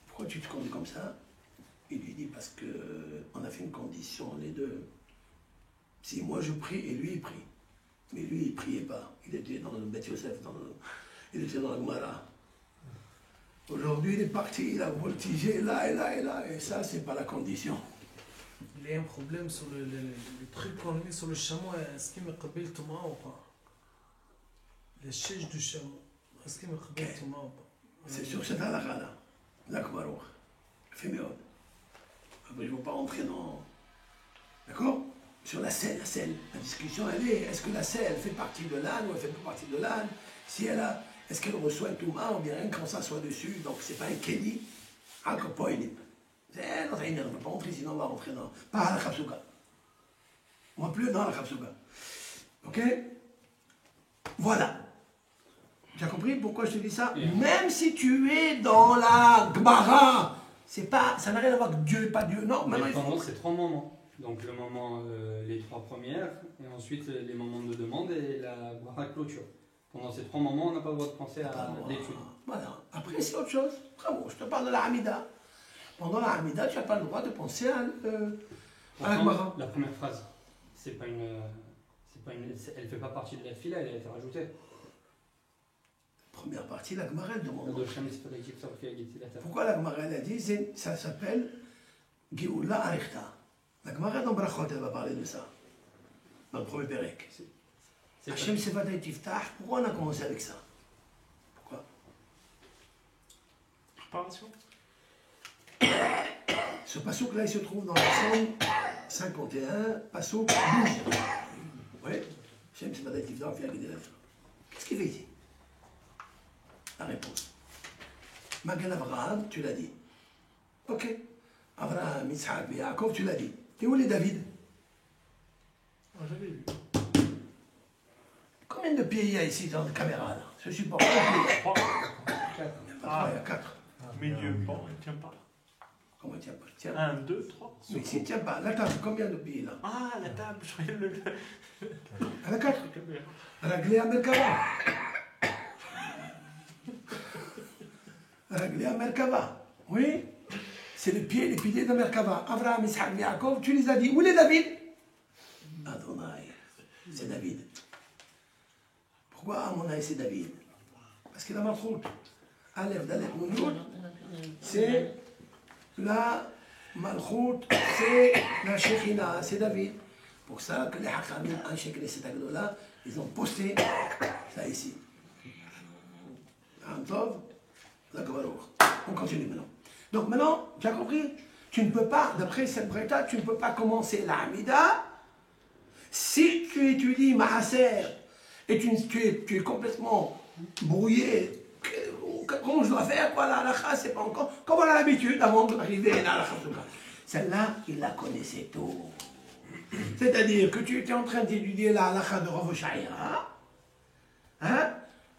pourquoi tu te conduis comme ça? Il lui dit parce qu'on a fait une condition, les deux. Si moi je prie et lui il prie. Mais lui il ne priait pas. Il était dans le Beth Yosef, il était dans la Gemara. Aujourd'hui il est parti, il a voltigé là et là et là. Et ça, c'est pas la condition. Il y a un problème sur le truc qu'on met sur le chameau. Est-ce qu'il me qabile Touma ou pas? Les chiches du chameau. Est-ce qu'il me qabile Touma ou pas? C'est sur cette halakha-là. L'Akbarouk. Féméode. Après, je ne veux pas rentrer dans. D'accord? Sur la selle, la discussion, elle est, est-ce que la selle fait partie de l'âne ou elle fait pas partie de l'âne? Si elle a, est-ce qu'elle reçoit un touma ou bien rien qu'on s'assoit dessus, donc c'est pas un kéli, encore pas une. C'est notre énergie, on ne va pas rentrer, sinon on va rentrer dans. Pas à la Khabsouka. Moi plus dans la Khabsouka. Ok? Voilà. Tu as compris pourquoi je te dis ça? Même si tu es dans la Gemara, c'est pas, ça n'a rien à voir avec Dieu, pas Dieu. Non, maintenant il faut. C'est 3 moments. Donc le moment, les 3 premières, et ensuite les moments de demande et la clôture. Pendant ces 3 moments, on n'a pas le droit de penser à l'étude. Voilà. Après, c'est autre chose. Bravo, je te parle de la Hamida. Pendant la Hamida, tu n'as pas le droit de penser à la Gemara. La première phrase, elle fait pas partie de la fila, elle a été rajoutée. Première partie, la Gemara, elle demande. Pourquoi la Gemara, elle a dit, ça s'appelle Géoula Arichta. La Gemara dans Brachot, elle va parler de ça. Dans le premier Pérec. Hachem Sevaday Tiftah, pourquoi on a commencé avec ça? Pourquoi? Préparation. Ce passouk là, il se trouve dans le psaume 51, passouk 12. Oui, Hachem Sevaday Tiftah, on fait la Gédéla. Qu'est-ce qu'il fait ici? La réponse. Magal Abraham, tu l'as dit. Ok. Abraham, Yitzhak, Yaakov, tu l'as dit. Et où est David? Ah, j'avais vu. Combien de pieds il y a ici dans la caméra là? Je suppose. 3. Il y a 4. Milieu, bon, il ne tient pas. Comment il tient pas? Tiens. 1, 2, 3. Mais s'il ne tient pas, la table, combien de pieds là? Ah, la table, je croyais le. Elle a 4. Réglé à Merkava. Réglé à Merkava. Oui. C'est les piliers de Merkava. Abraham, Ishaq, Yaakov, tu les as dit. Où est David? Adonai. C'est David. Pourquoi Amonai c'est David? Parce qu'il a Malchout. Aleph, Dalet, Nounout, c'est la Malchout, c'est la Shekhina, c'est David. Pour ça que les Hakhamim, un Shekhina, c'est Agdola, ils ont posté ça ici. On continue maintenant. Donc maintenant, tu as compris? Tu ne peux pas, d'après cette breta, tu ne peux pas commencer la Hamida si tu étudies Maaser et tu es complètement brouillé. Comment je dois faire? Quoi, la halakha, c'est pas encore. Comme on a l'habitude avant d'arriver à la halakha. Celle-là, il la connaissait tôt. C'est-à-dire que tu étais en train d'étudier la halakha de Rav Sha'ira, hein?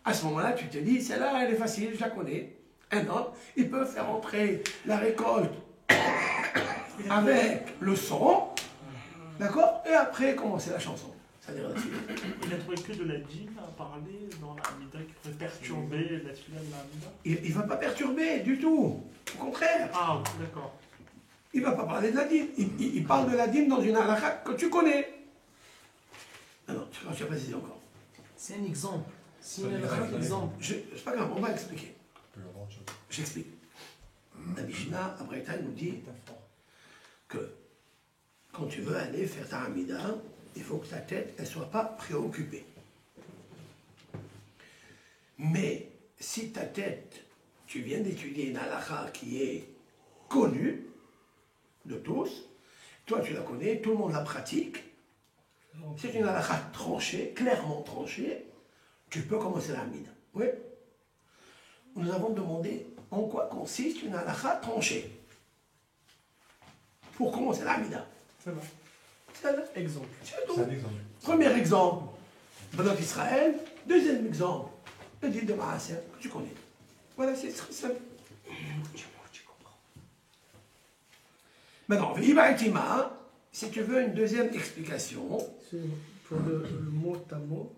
À ce moment-là, tu te dis, celle-là, elle est facile, je la connais. Un homme, il peut faire entrer la récolte avec le son, d'accord? Et après, commencer la chanson. C'est-à-dire la suite. Il a trouvé que de la djinn à parler dans la Hamida qui pourrait perturber la fila de la Hamida. Il ne va pas perturber du tout. Au contraire. Ah, d'accord. Il ne va pas parler de la dîme. Il parle de la dîme dans une halakha que tu connais. Ah non, je ne sais pas si c'est encore. C'est un exemple. Si on a un exemple. C'est pas grave, on va expliquer. J'explique. La Mishnah, à Bretagne, nous dit que quand tu veux aller faire ta Hamida, il faut que ta tête ne soit pas préoccupée. Mais si ta tête, tu viens d'étudier une halakha qui est connue de tous, toi tu la connais, tout le monde la pratique, c'est une halakha tranchée, clairement tranchée, tu peux commencer la Hamida. Oui. Nous avons demandé en quoi consiste une halakha tranchée pour commencer la Hamida. C'est bon. C'est Exemple. tout. Premier exemple, Banat Israël. Deuxième exemple, le dit de Maaser, que tu connais. Voilà, c'est très simple. Maintenant, Vibaïtima, si tu veux une deuxième explication. Pour le mot tamo,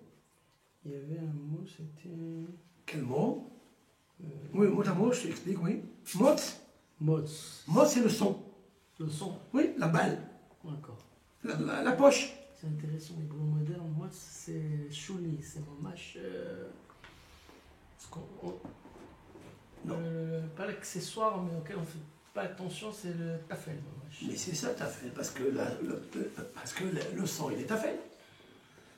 il y avait un mot, c'était. Quel mot? Oui, mot à mot, je t'explique, oui. Mot. Mots. Mot, c'est le son. Le son. Oui, la balle. D'accord. La poche. C'est intéressant, les gros moderne, moi c'est chouli, c'est mamache. Pas l'accessoire, mais auquel on fait pas attention, c'est le tafel, mamache. Mais c'est ça, tafel, parce que le sang, il est tafel.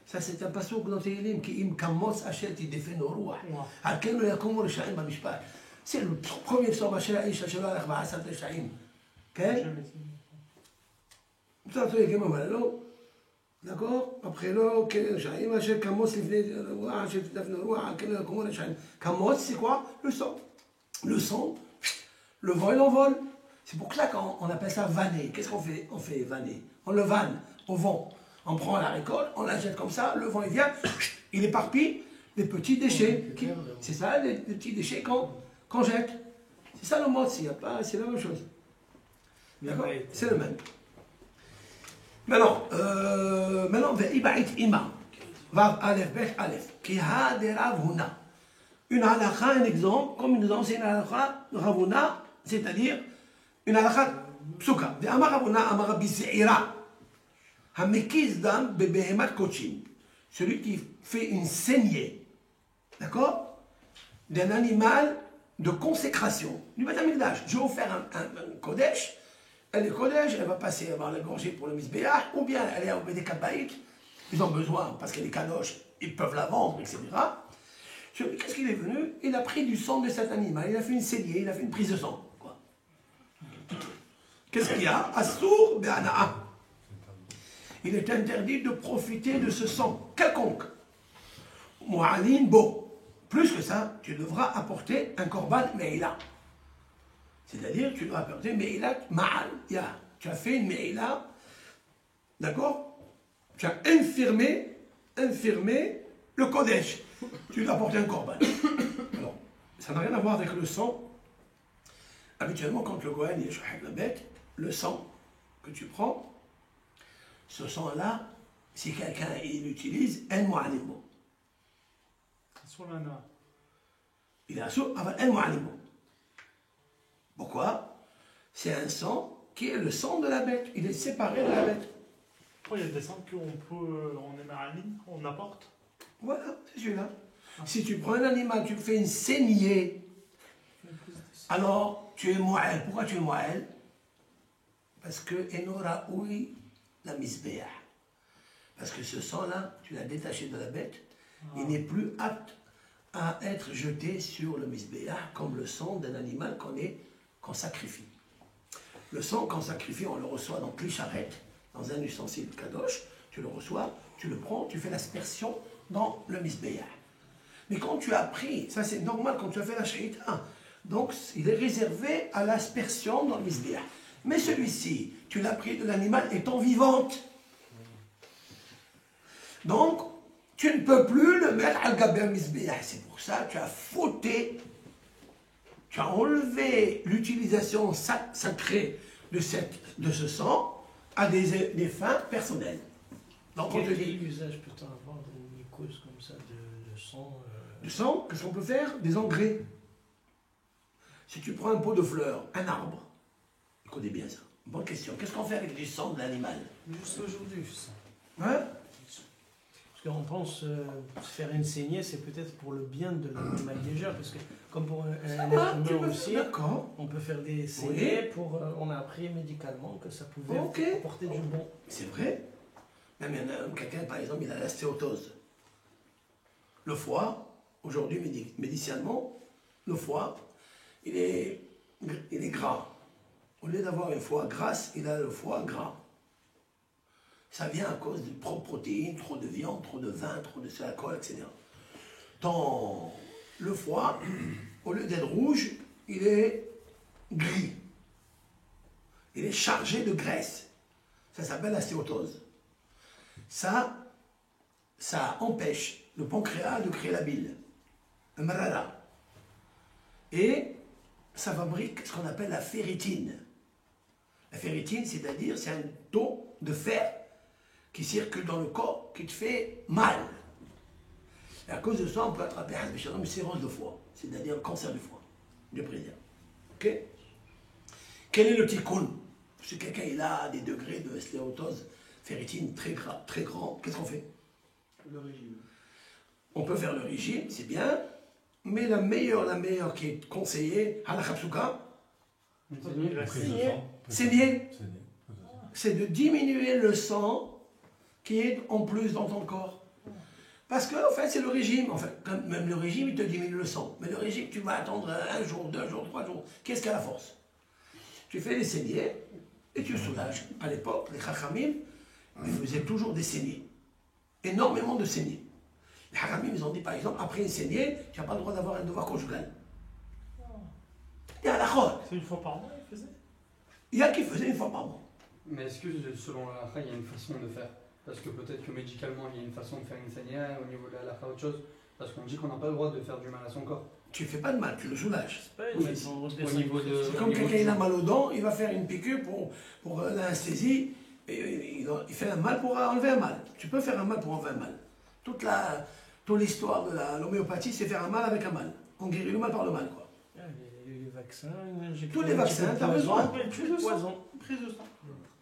Ça, c'est un passouk dans Tehillim qui im kamos achel tidefenu ruach. Hakenu yakumu risha'im b'mishpat. C'est le premier psaume Asher ha'ish asher lo halach ba'asat risha'im. Ok? Ça, tu es comment là? D'accord? Après là, risha'im asher kamos lifnei ruach asher tidefenu ruach hakenu yakumu risha'im. Kamos, c'est quoi? Le sang. Le sang, le vent, il envole. C'est pour ça qu'on appelle ça vanner. Qu'est-ce qu'on fait? On fait vanner. On le vanne au vent. On prend la récolte, on la jette comme ça, le vent il vient, il éparpille les petits déchets. C'est ça, les petits déchets qu'on jette. C'est ça le mot, c'est la même chose. D'accord? C'est le même. Maintenant, Ve'iba'it ima. Vav alef, bet alef. Ki ha de Rav Huna. Une halakha, un exemple, comme nous enseigne une halakha de Rav Huna, c'est-à-dire une halakha psuka. Ve'amar Rav Huna, amar Rabbi Ze'ira. Hamekiz dam bebehemat kochin, celui qui fait une saignée, d'accord, d'un animal de consécration, du Beth Amikdash. Je vais vous faire un kodesh, elle est kodesh, elle va passer avant la gorgée pour le misbéach, ou bien elle est au Beth Kabaït, ils ont besoin, parce qu'elle est kadosh, ils peuvent la vendre, etc. Qu'est-ce qu'il est venu? Il a pris du sang de cet animal, il a fait une saignée, il a fait une prise de sang. Qu'est-ce qu'il y a? Assour be'ana'a. Il est interdit de profiter de ce sang quelconque. Mu'alin bo. Plus que ça, tu devras apporter un korban me'ila. C'est-à-dire, tu dois apporter me'ilat ma'al. Tu as fait une me'ila, d'accord? Tu as infirmé le kodesh. Tu dois apporter un korban. Alors, ça n'a rien à voir avec le sang. Habituellement, quand le Kohen est shahid la bête, le sang que tu prends, ce sang-là, si quelqu'un l'utilise, un mu'alimo. Il est assourd, un mu'alimo. Pourquoi? C'est un sang qui est le sang de la bête. Il est séparé de la bête. Pourquoi il y a des sangs on est maraline, on apporte? Voilà, c'est celui-là. Si tu prends un animal, tu fais une saignée, alors tu es mu'al. Pourquoi tu es mu'al? Parce que enora oui la misbéah. Parce que ce sang-là, tu l'as détaché de la bête, il n'est plus apte à être jeté sur le misbéah comme le sang d'un animal qu'on sacrifie. Le sang qu'on sacrifie, on le reçoit dans Kli-Sharet, dans un ustensile kadosh, tu le reçois, tu le prends, tu fais l'aspersion dans le misbéah. Mais quand tu as pris, ça c'est normal quand tu as fait la shahita, donc il est réservé à l'aspersion dans le misbéah. Mais celui-ci, tu l'as pris de l'animal étant vivante. Donc, tu ne peux plus le mettre à Gaber Misbeah. C'est pour ça que tu as fauté, tu as enlevé l'utilisation sacrée de ce sang à des fins personnelles. Donc, on te Quel dit, usage peut-on avoir d'une mycose comme ça de sang du sang, qu'est-ce qu'on peut faire? Des engrais. Si tu prends un pot de fleurs, un arbre, écoutez bien ça, bonne question. Qu'est-ce qu'on fait avec du sang de l'animal? Juste aujourd'hui, ça. Hein? Parce qu'on pense faire une saignée, c'est peut-être pour le bien de l'animal déjà, parce que comme pour un être tu humain peux- aussi, D'accord. on peut faire des saignées pour... on a appris médicalement que ça pouvait Ok. apporter du bon. C'est vrai. Même il y en a quelqu'un, par exemple, il a la stéatose. Le foie, aujourd'hui, médicalement, le foie, il est gras. Au lieu d'avoir une foie grasse, il a le foie gras. Ça vient à cause de trop de protéines, trop de viande, trop de vin, trop de alcool, etc. Le foie, au lieu d'être rouge, il est gris. Il est chargé de graisse. Ça s'appelle la stéatose. Ça empêche le pancréas de créer la bile, le marara. Et ça fabrique ce qu'on appelle la ferritine. La ferritine, c'est-à-dire, c'est un taux de fer qui circule dans le corps, qui te fait mal. Et à cause de ça, on peut attraper une cirrhose de foie, c'est-à-dire le cancer du foie, du président. Ok? Quel est le tikkun? Si quelqu'un il a des degrés de stéatose, ferritine très grand, qu'est-ce qu'on fait? Le régime. On peut faire le régime, c'est bien, mais la meilleure qui est conseillée, à la Khapsuka, saigner, c'est de diminuer le sang qui est en plus dans ton corps. Parce que, en fait, c'est le régime. Enfin, même le régime, il te diminue le sang. Mais le régime, tu vas attendre 1 jour, 2 jours, 3 jours. Qu'est-ce qui a la force? Tu fais les saignées et tu soulages. À l'époque, les Chachamim, ils faisaient toujours des saignées. Énormément de saignées. Les Chachamim, ils ont dit, par exemple, après une saignée, tu n'as pas le droit d'avoir un devoir conjugal. Il y a la chôte. C'est une fois par mois, il faisait. Il y a qui faisait une fois par mois. Mais est-ce que selon la halakha, il y a une façon de faire? Parce que peut-être que médicalement, il y a une façon de faire une saignée, au niveau de la halakha, autre chose. Parce qu'on dit qu'on n'a pas le droit de faire du mal à son corps. Tu ne fais pas de mal, tu le soulages. C'est pas une Oui. façon de Au niveau de. C'est comme quelqu'un il a mal aux dents, il va faire une piqûre pour l'anesthésie, et il fait un mal pour enlever un mal. Tu peux faire un mal pour enlever un mal. Toute l'histoire de l'homéopathie, c'est faire un mal avec un mal. On guérit le mal par le mal, quoi. Ah, les vaccins, injecter Tous les un petit vaccins, peu de t'as poison, besoin. puis Prise de poison. sang. Prise de sang.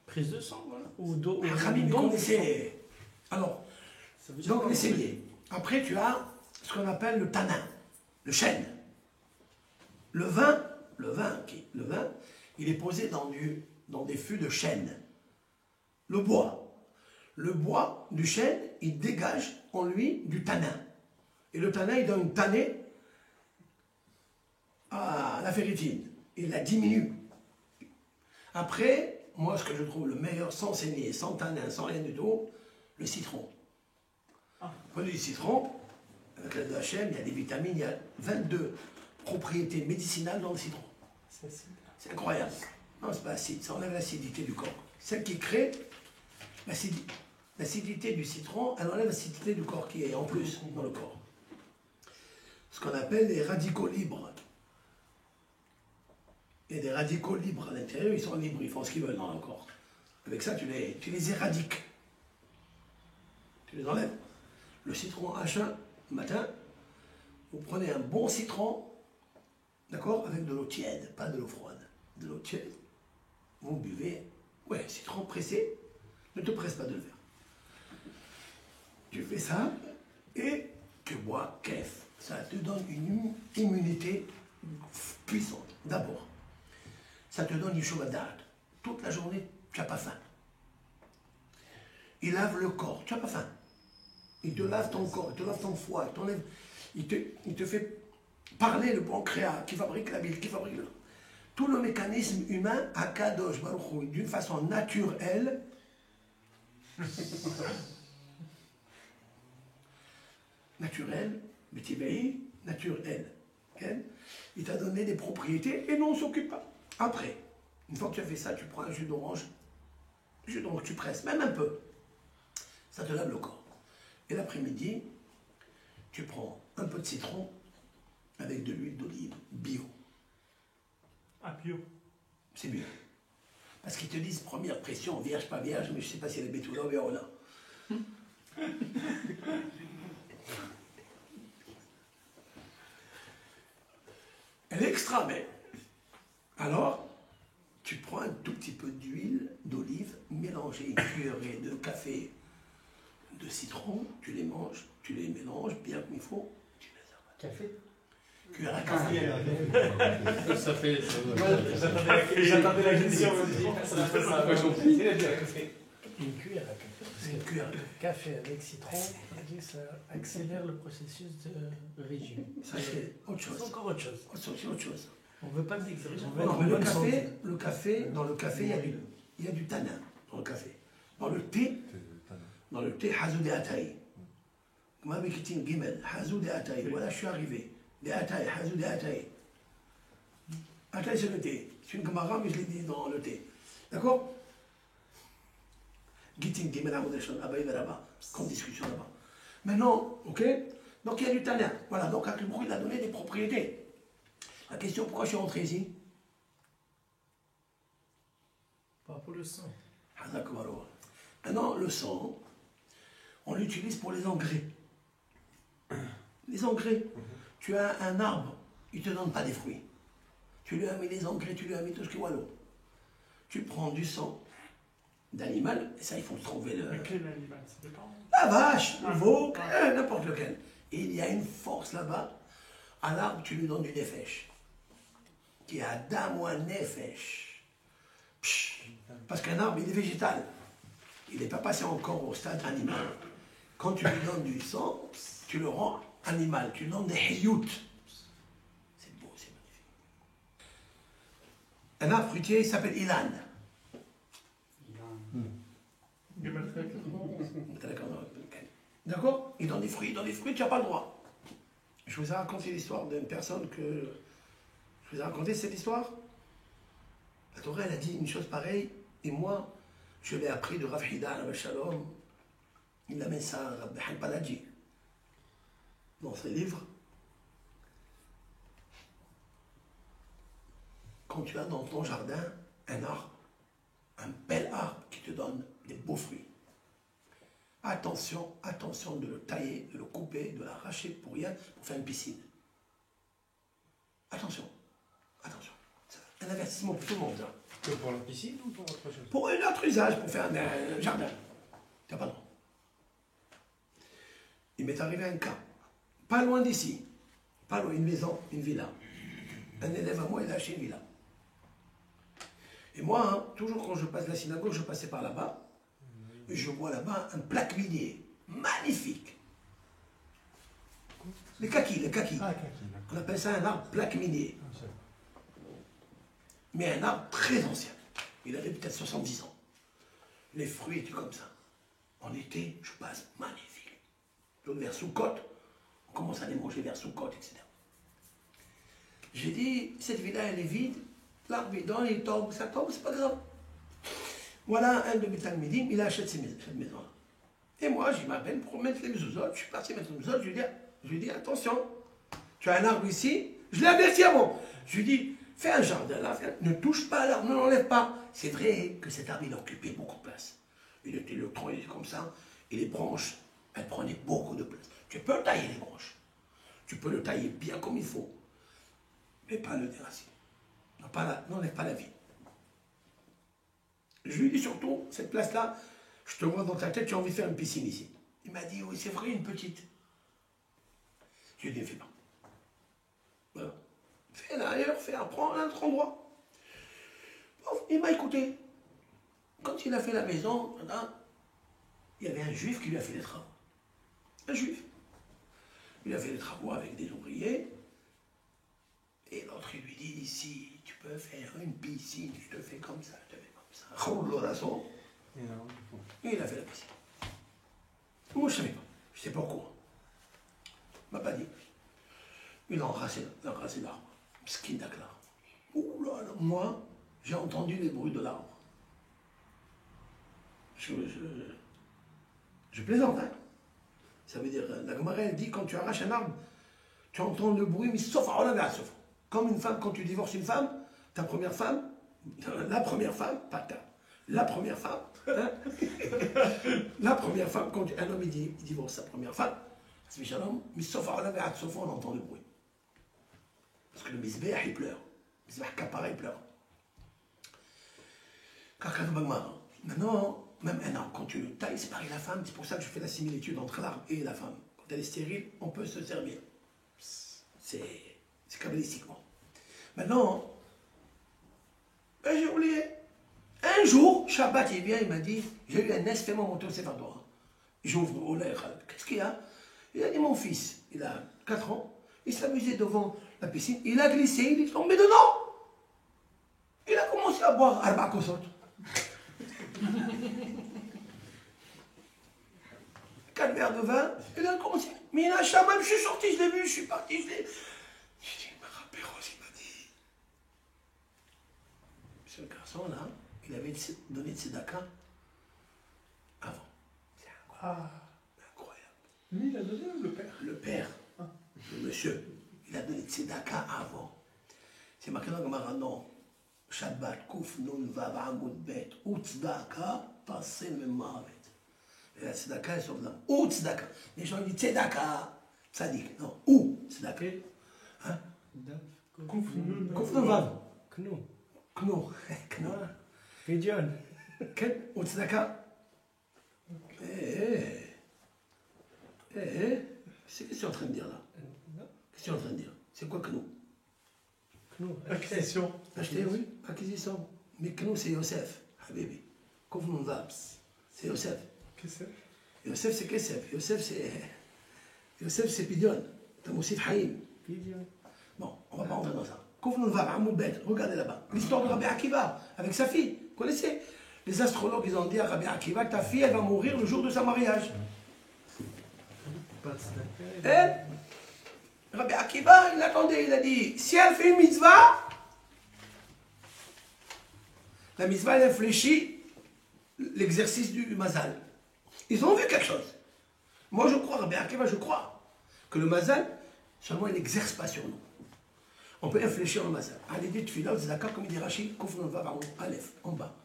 Prise de sang, voilà. Ou d'eau. Les Khamim, ils connaissaient. Alors, Ça veut dire donc quoi, les saignées. Après, tu as ce qu'on appelle le tanin, le chêne. Le vin, il est posé dans des fûts de chêne. Le bois du chêne, il dégage en lui du tanin. Et le tanin, il donne une tannée à la ferritine. Il la diminue. Après, moi, ce que je trouve le meilleur, sans saignée, sans tanin, sans rien du tout, le citron. Prenez du citron, avec l'aide de Hachem, il y a des vitamines, il y a 22 propriétés médicinales dans le citron. C'est incroyable. Non, c'est pas acide, ça enlève l'acidité du corps. Celle qui crée l'acidité du citron, elle enlève l'acidité du corps qui est en plus dans le corps. Ce qu'on appelle les radicaux libres. Il y a des radicaux libres à l'intérieur, ils sont libres, ils font ce qu'ils veulent dans le corps. Avec ça, tu les éradiques. Tu les enlèves. Le citron H1, le matin, vous prenez un bon citron, d'accord, avec de l'eau tiède, pas de l'eau froide, de l'eau tiède. Vous buvez, ouais, citron pressé, ne te presse pas de le faire. Tu fais ça et tu bois kef. Ça te donne une immunité puissante. D'abord, ça te donne une chouvadat. Toute la journée, tu n'as pas faim. Il lave le corps, tu n'as pas faim. Il te lave ton corps, il te lave ton foie, il te fait parler le pancréas qui fabrique la bile, qui fabrique tout le mécanisme humain à Kadosh Baruch Hu, d'une façon naturelle. Naturelle, Betibéi, naturelle. Il t'a donné des propriétés et non, on ne s'occupe pas. Après, une fois que tu as fait ça, tu prends un jus d'orange, tu presses, même un peu. Ça te lave le corps. Et l'après-midi, tu prends un peu de citron avec de l'huile d'olive bio. Ah, bio. C'est mieux. Parce qu'ils te disent première pression, vierge, pas vierge, mais je ne sais pas si elle est bétoula ou vérola. Elle est extra belle. Alors, tu prends un tout petit peu d'huile d'olive, mélangée une cuillerée de café de citron, tu les manges, tu les mélanges bien comme il faut, tu les amas. Café. Cuillère à café. Ça fait. J'attendais la question. Une cuillère à café. Parce que café avec citron, on dit que ça accélère le processus de régime. Ça, c'est autre chose. C'est encore autre chose. C'est autre chose. On ne veut pas d'exagération. Non, mais le café, dans le café, il y a du tanin dans le café. Dans le thé, hazou des ataï. Moi, avec une guimel, hazou des ataï. Voilà, je suis arrivé. Des ataï, hazou des ataï. Ataï, c'est le thé. C'est une gemara, mais je l'ai dit dans le thé. D'accord? Gitin, guimel, amoudeshon, abaï, là-bas. Comme discussion là-bas. Maintenant, ok? Donc il y a du tanin. Voilà, donc Akhlibou, il a donné des propriétés. La question, pourquoi je suis rentré ici? Pas pour le sang. Maintenant, le sang, on l'utilise pour les engrais. Les engrais. Tu as un arbre, il ne te donne pas des fruits. Tu lui as mis les engrais, tu lui as mis tout ce qui est l'eau. Tu prends du sang d'animal, et ça, il faut trouver le... Mais quel animal? Ça dépend. La vache, le veau, n'importe lequel. Et il y a une force là-bas. À l'arbre, tu lui donnes du nefesh. Qui a dam ou un nefesh. Parce qu'un arbre, il est végétal. Il n'est pas passé encore au stade animal. Quand tu lui donnes du sang, tu le rends animal. Tu lui donnes des hayout. C'est beau, c'est magnifique. Un arbre fruitier, il s'appelle ilan. D'accord? Il donne des fruits, tu n'as pas le droit. Je vous ai raconté l'histoire d'une personne que... Je vous ai raconté cette histoire. La Torah, elle a dit une chose pareille, et moi, je l'ai appris de Rav Hida al Shalom. Il amène ça à Rabbi Halpalaji, dans ses livres. Quand tu as dans ton jardin un arbre, un bel arbre qui te donne des beaux fruits, attention, attention de le tailler, de le couper, de l'arracher pour rien, pour faire une piscine. Attention, attention. Un avertissement pour tout le monde. Hein. Que pour la piscine ou pour autre chose? Pour un autre usage, pour faire un jardin. Tu n'as pas le droit. Il m'est arrivé un cas, pas loin d'ici, pas loin, une maison, une villa. Un élève à moi, il a acheté une villa. Et moi, hein, toujours quand je passe la synagogue, je passais par là-bas, et je vois là-bas un plaque minier, magnifique. Les kakis, les kakis. Ah, kaki. On appelle ça un arbre plaque minier. Mais un arbre très ancien. Il avait peut-être 70 ans. Les fruits étaient comme ça. En été, je passe magnifique. Donc vers Soukot, on commence à les manger vers Soukot, etc. J'ai dit, cette villa, elle est vide. L'arbre, il donne, il tombe, ça tombe, c'est pas grave. Voilà un de mes talmidim, il achète cette maison-là. Et moi, je m'appelle pour mettre les mezuzot. Je suis parti mettre les mezuzot. Je lui dis, attention, tu as un arbre ici. Je l'ai averti avant. Je lui dis, fais un jardin là, ne touche pas à l'arbre, ne l'enlève pas. C'est vrai que cet arbre, il occupait beaucoup de place. Il était le tronc, il était comme ça. Et les branches, elles prenaient beaucoup de place. Tu peux tailler les branches. Tu peux le tailler bien comme il faut. Mais pas le déraciner. N'enlève pas la vie. Je lui dis surtout, cette place-là, je te vois dans ta tête, tu as envie de faire une piscine ici. Il m'a dit, oui, c'est vrai, une petite. Je lui ai dit, fais pas. Voilà. Fais-la ailleurs, prends un autre endroit. Bon, il m'a écouté. Quand il a fait la maison, il y avait un juif qui lui a fait les travaux. Un juif. Il a fait les travaux avec des ouvriers. Et l'autre, il lui dit, si tu peux faire une piscine, je te fais comme ça, je te fais comme ça. Et il a fait la piscine. Moi, je ne savais pas. Je n'étais pas au courant. Il ne m'a pas dit. Il a enracé l'arbre. Skin d'accord. Ouh là là, moi, j'ai entendu les bruits de l'arbre. Je plaisante, hein. Ça veut dire, la Gemara elle dit, quand tu arraches un arbre, tu entends le bruit, mais sauf à Olam sauf. Comme une femme, quand tu divorces une femme, ta première femme, la première femme, pas ta, la première femme, hein, la première femme, quand un homme il divorce sa première femme, c'est Shalom, mais sauf à Olam sauf, on entend le bruit. Parce que le Mizbeah, il pleure. Le Mizbeah Kapara, il pleure. Maintenant, même un arbre, quand tu le tailles, c'est pareil la femme. C'est pour ça que je fais la similitude entre l'arbre et la femme. Quand elle est stérile, on peut se servir. C'est kabbalistiquement. Maintenant, ben, j'ai oublié. Un jour, Shabbat, il vient, il m'a dit, j'ai eu un nest, fais-moi monter au Séfardoir. J'ouvre au l'air. Qu'est-ce qu'il y a? Il a dit, mon fils, il a 4 ans, il s'amusait devant la piscine, il a glissé, il est tombé dedans. Il a commencé à boire Arba Kosot. 4 verres de vin, il a commencé. Mais il a Shabbat, je suis sorti, je l'ai vu, je suis parti, je l'ai. J'ai dit, ma Péros, il m'a dit. Ce garçon là, il avait donné de Tzedaka avant. C'est incroyable. Lui, il a donné ou le père? Le père, le monsieur, il a donné de Tzedaka avant. C'est marqué dans le Gemara, non. Shabbat, Kouf, Nun, Vav, Amud, Bet, ou Tzedaka, passez le même mavet. Et la Tzedaka, elle sauve l'âme. Ou Tzedaka. Les gens disent Tzedaka, Tzadik. Non, ou Tzedaka. Hein? Kouf, Nun, Kouf, Nun, Vav. Knou. Knou. Knou. Pigeon. Quel? Ou Tzedaka. Qu'est-ce que tu es en train de dire là? Qu'est-ce que tu es en train de dire? C'est quoi Knou? Knou. acquisition. Acheter, oui, acquisition. Mais Knou, c'est Yosef, Habibi. Kouf, Nun, Vav. C'est Yosef. Qu'est-ce que c'est? Yosef, c'est Kesef. Yosef, c'est Pidion. T'as aussi Haïm. Pigeon. Bon, on va pas rentrer dans ça. Koufnoun va à Moubet, regardez là-bas. L'histoire de Rabbi Akiva, avec sa fille. Vous connaissez? Les astrologues, ils ont dit à Rabbi Akiva, ta fille, elle va mourir le jour de sa mariage. Pas de snack. Et Rabbi Akiva, il attendait, il a dit, si elle fait une mitzvah, la mitzvah, elle infléchit l'exercice du mazal. Ils ont vu quelque chose. Moi, je crois, Rabbi Akiva, je crois que le mazal, seulement, il n'exerce pas sur nous. On peut infléchir le mazal. Allez, dites Tfila, Tzedaka, comme il dit Rachid, Koufnoun va Aleph, en bas.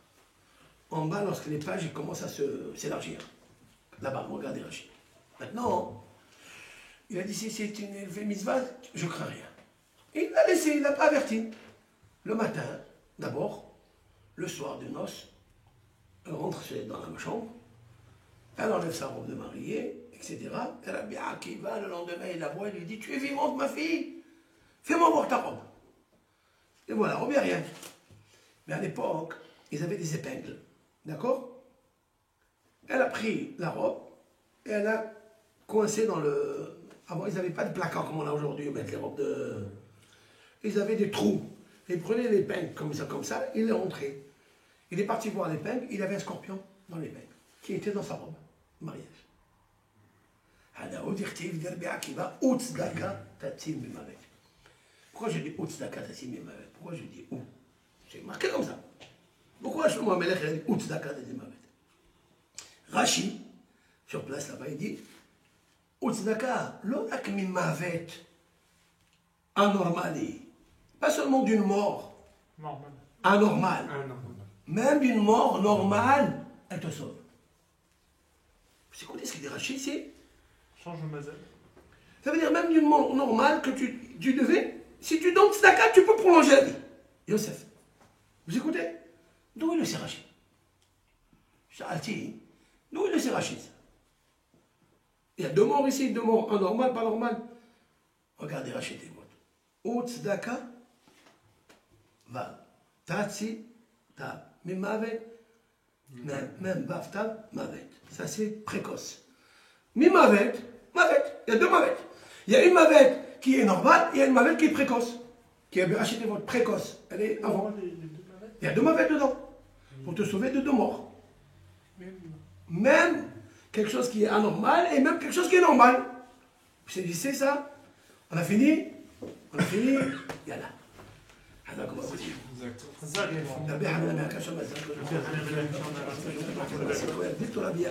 En bas, lorsque les pages ils commencent à s'élargir. Là-bas, regardez Rachid. Maintenant, il a dit, si c'est une mitzvah, je crains rien. Et il l'a laissé, il n'a pas averti. Le matin, d'abord, le soir de noces, elle rentre dans la chambre, elle enlève sa robe de mariée, etc. Et Rabbi Akiva, le lendemain, il la voit, il lui dit, tu es vivante, ma fille, fais-moi voir ta robe. Et voilà, robe, il n'y a rien. Mais à l'époque, ils avaient des épingles. D'accord? Elle a pris la robe et elle a coincé dans le... Avant, ils n'avaient pas de placard comme on a aujourd'hui, ils mettent les robes de... Ils avaient des trous. Ils prenaient l'épingle comme ça, il les rentrait. Il est parti voir l'épingle, il avait un scorpion dans l'épingle, qui était dans sa robe, mariage. Pourquoi je dis pourquoi je dis où? C'est marqué comme ça. Pourquoi je moi Melech il dit Utzdaka Tatsimavet? Rashi, sur place là-bas, il dit Utzdaka, lo akmi mavet anormali. Pas seulement d'une mort Normal. anormale. Ah non. Même d'une mort normale, elle te sauve. Vous écoutez ce qu'il dit Rachid ici? Change le mazal. Ça veut dire même d'une mort normale que tu devais, si tu donnes tzedaka, tu peux prolonger la vie. Yosef. Vous écoutez? D'où il le sait Rachid? Sha'alti, d'où il le sait Rachid? Il y a 2 morts ici, 2 morts, un normal, pas normal. Regardez Rachid et moi. Ou tzedaka, va. Tatsi, tab. Mais mavet, même vav tab, mavet. Ça c'est précoce. Mais mavet, il y a 2 mavettes. Il y a une mavette qui est normale et il y a une mavette qui est précoce. Qui a acheté votre précoce. Elle est avant. Il y a 2 mavettes dedans. Pour te sauver de 2 morts. Même quelque chose qui est anormal et même quelque chose qui est normal. Vous saisissez ça? On a fini? Yalla. هذا هو الوجه. ربي حنا ما كانش مازال. دكتور ربي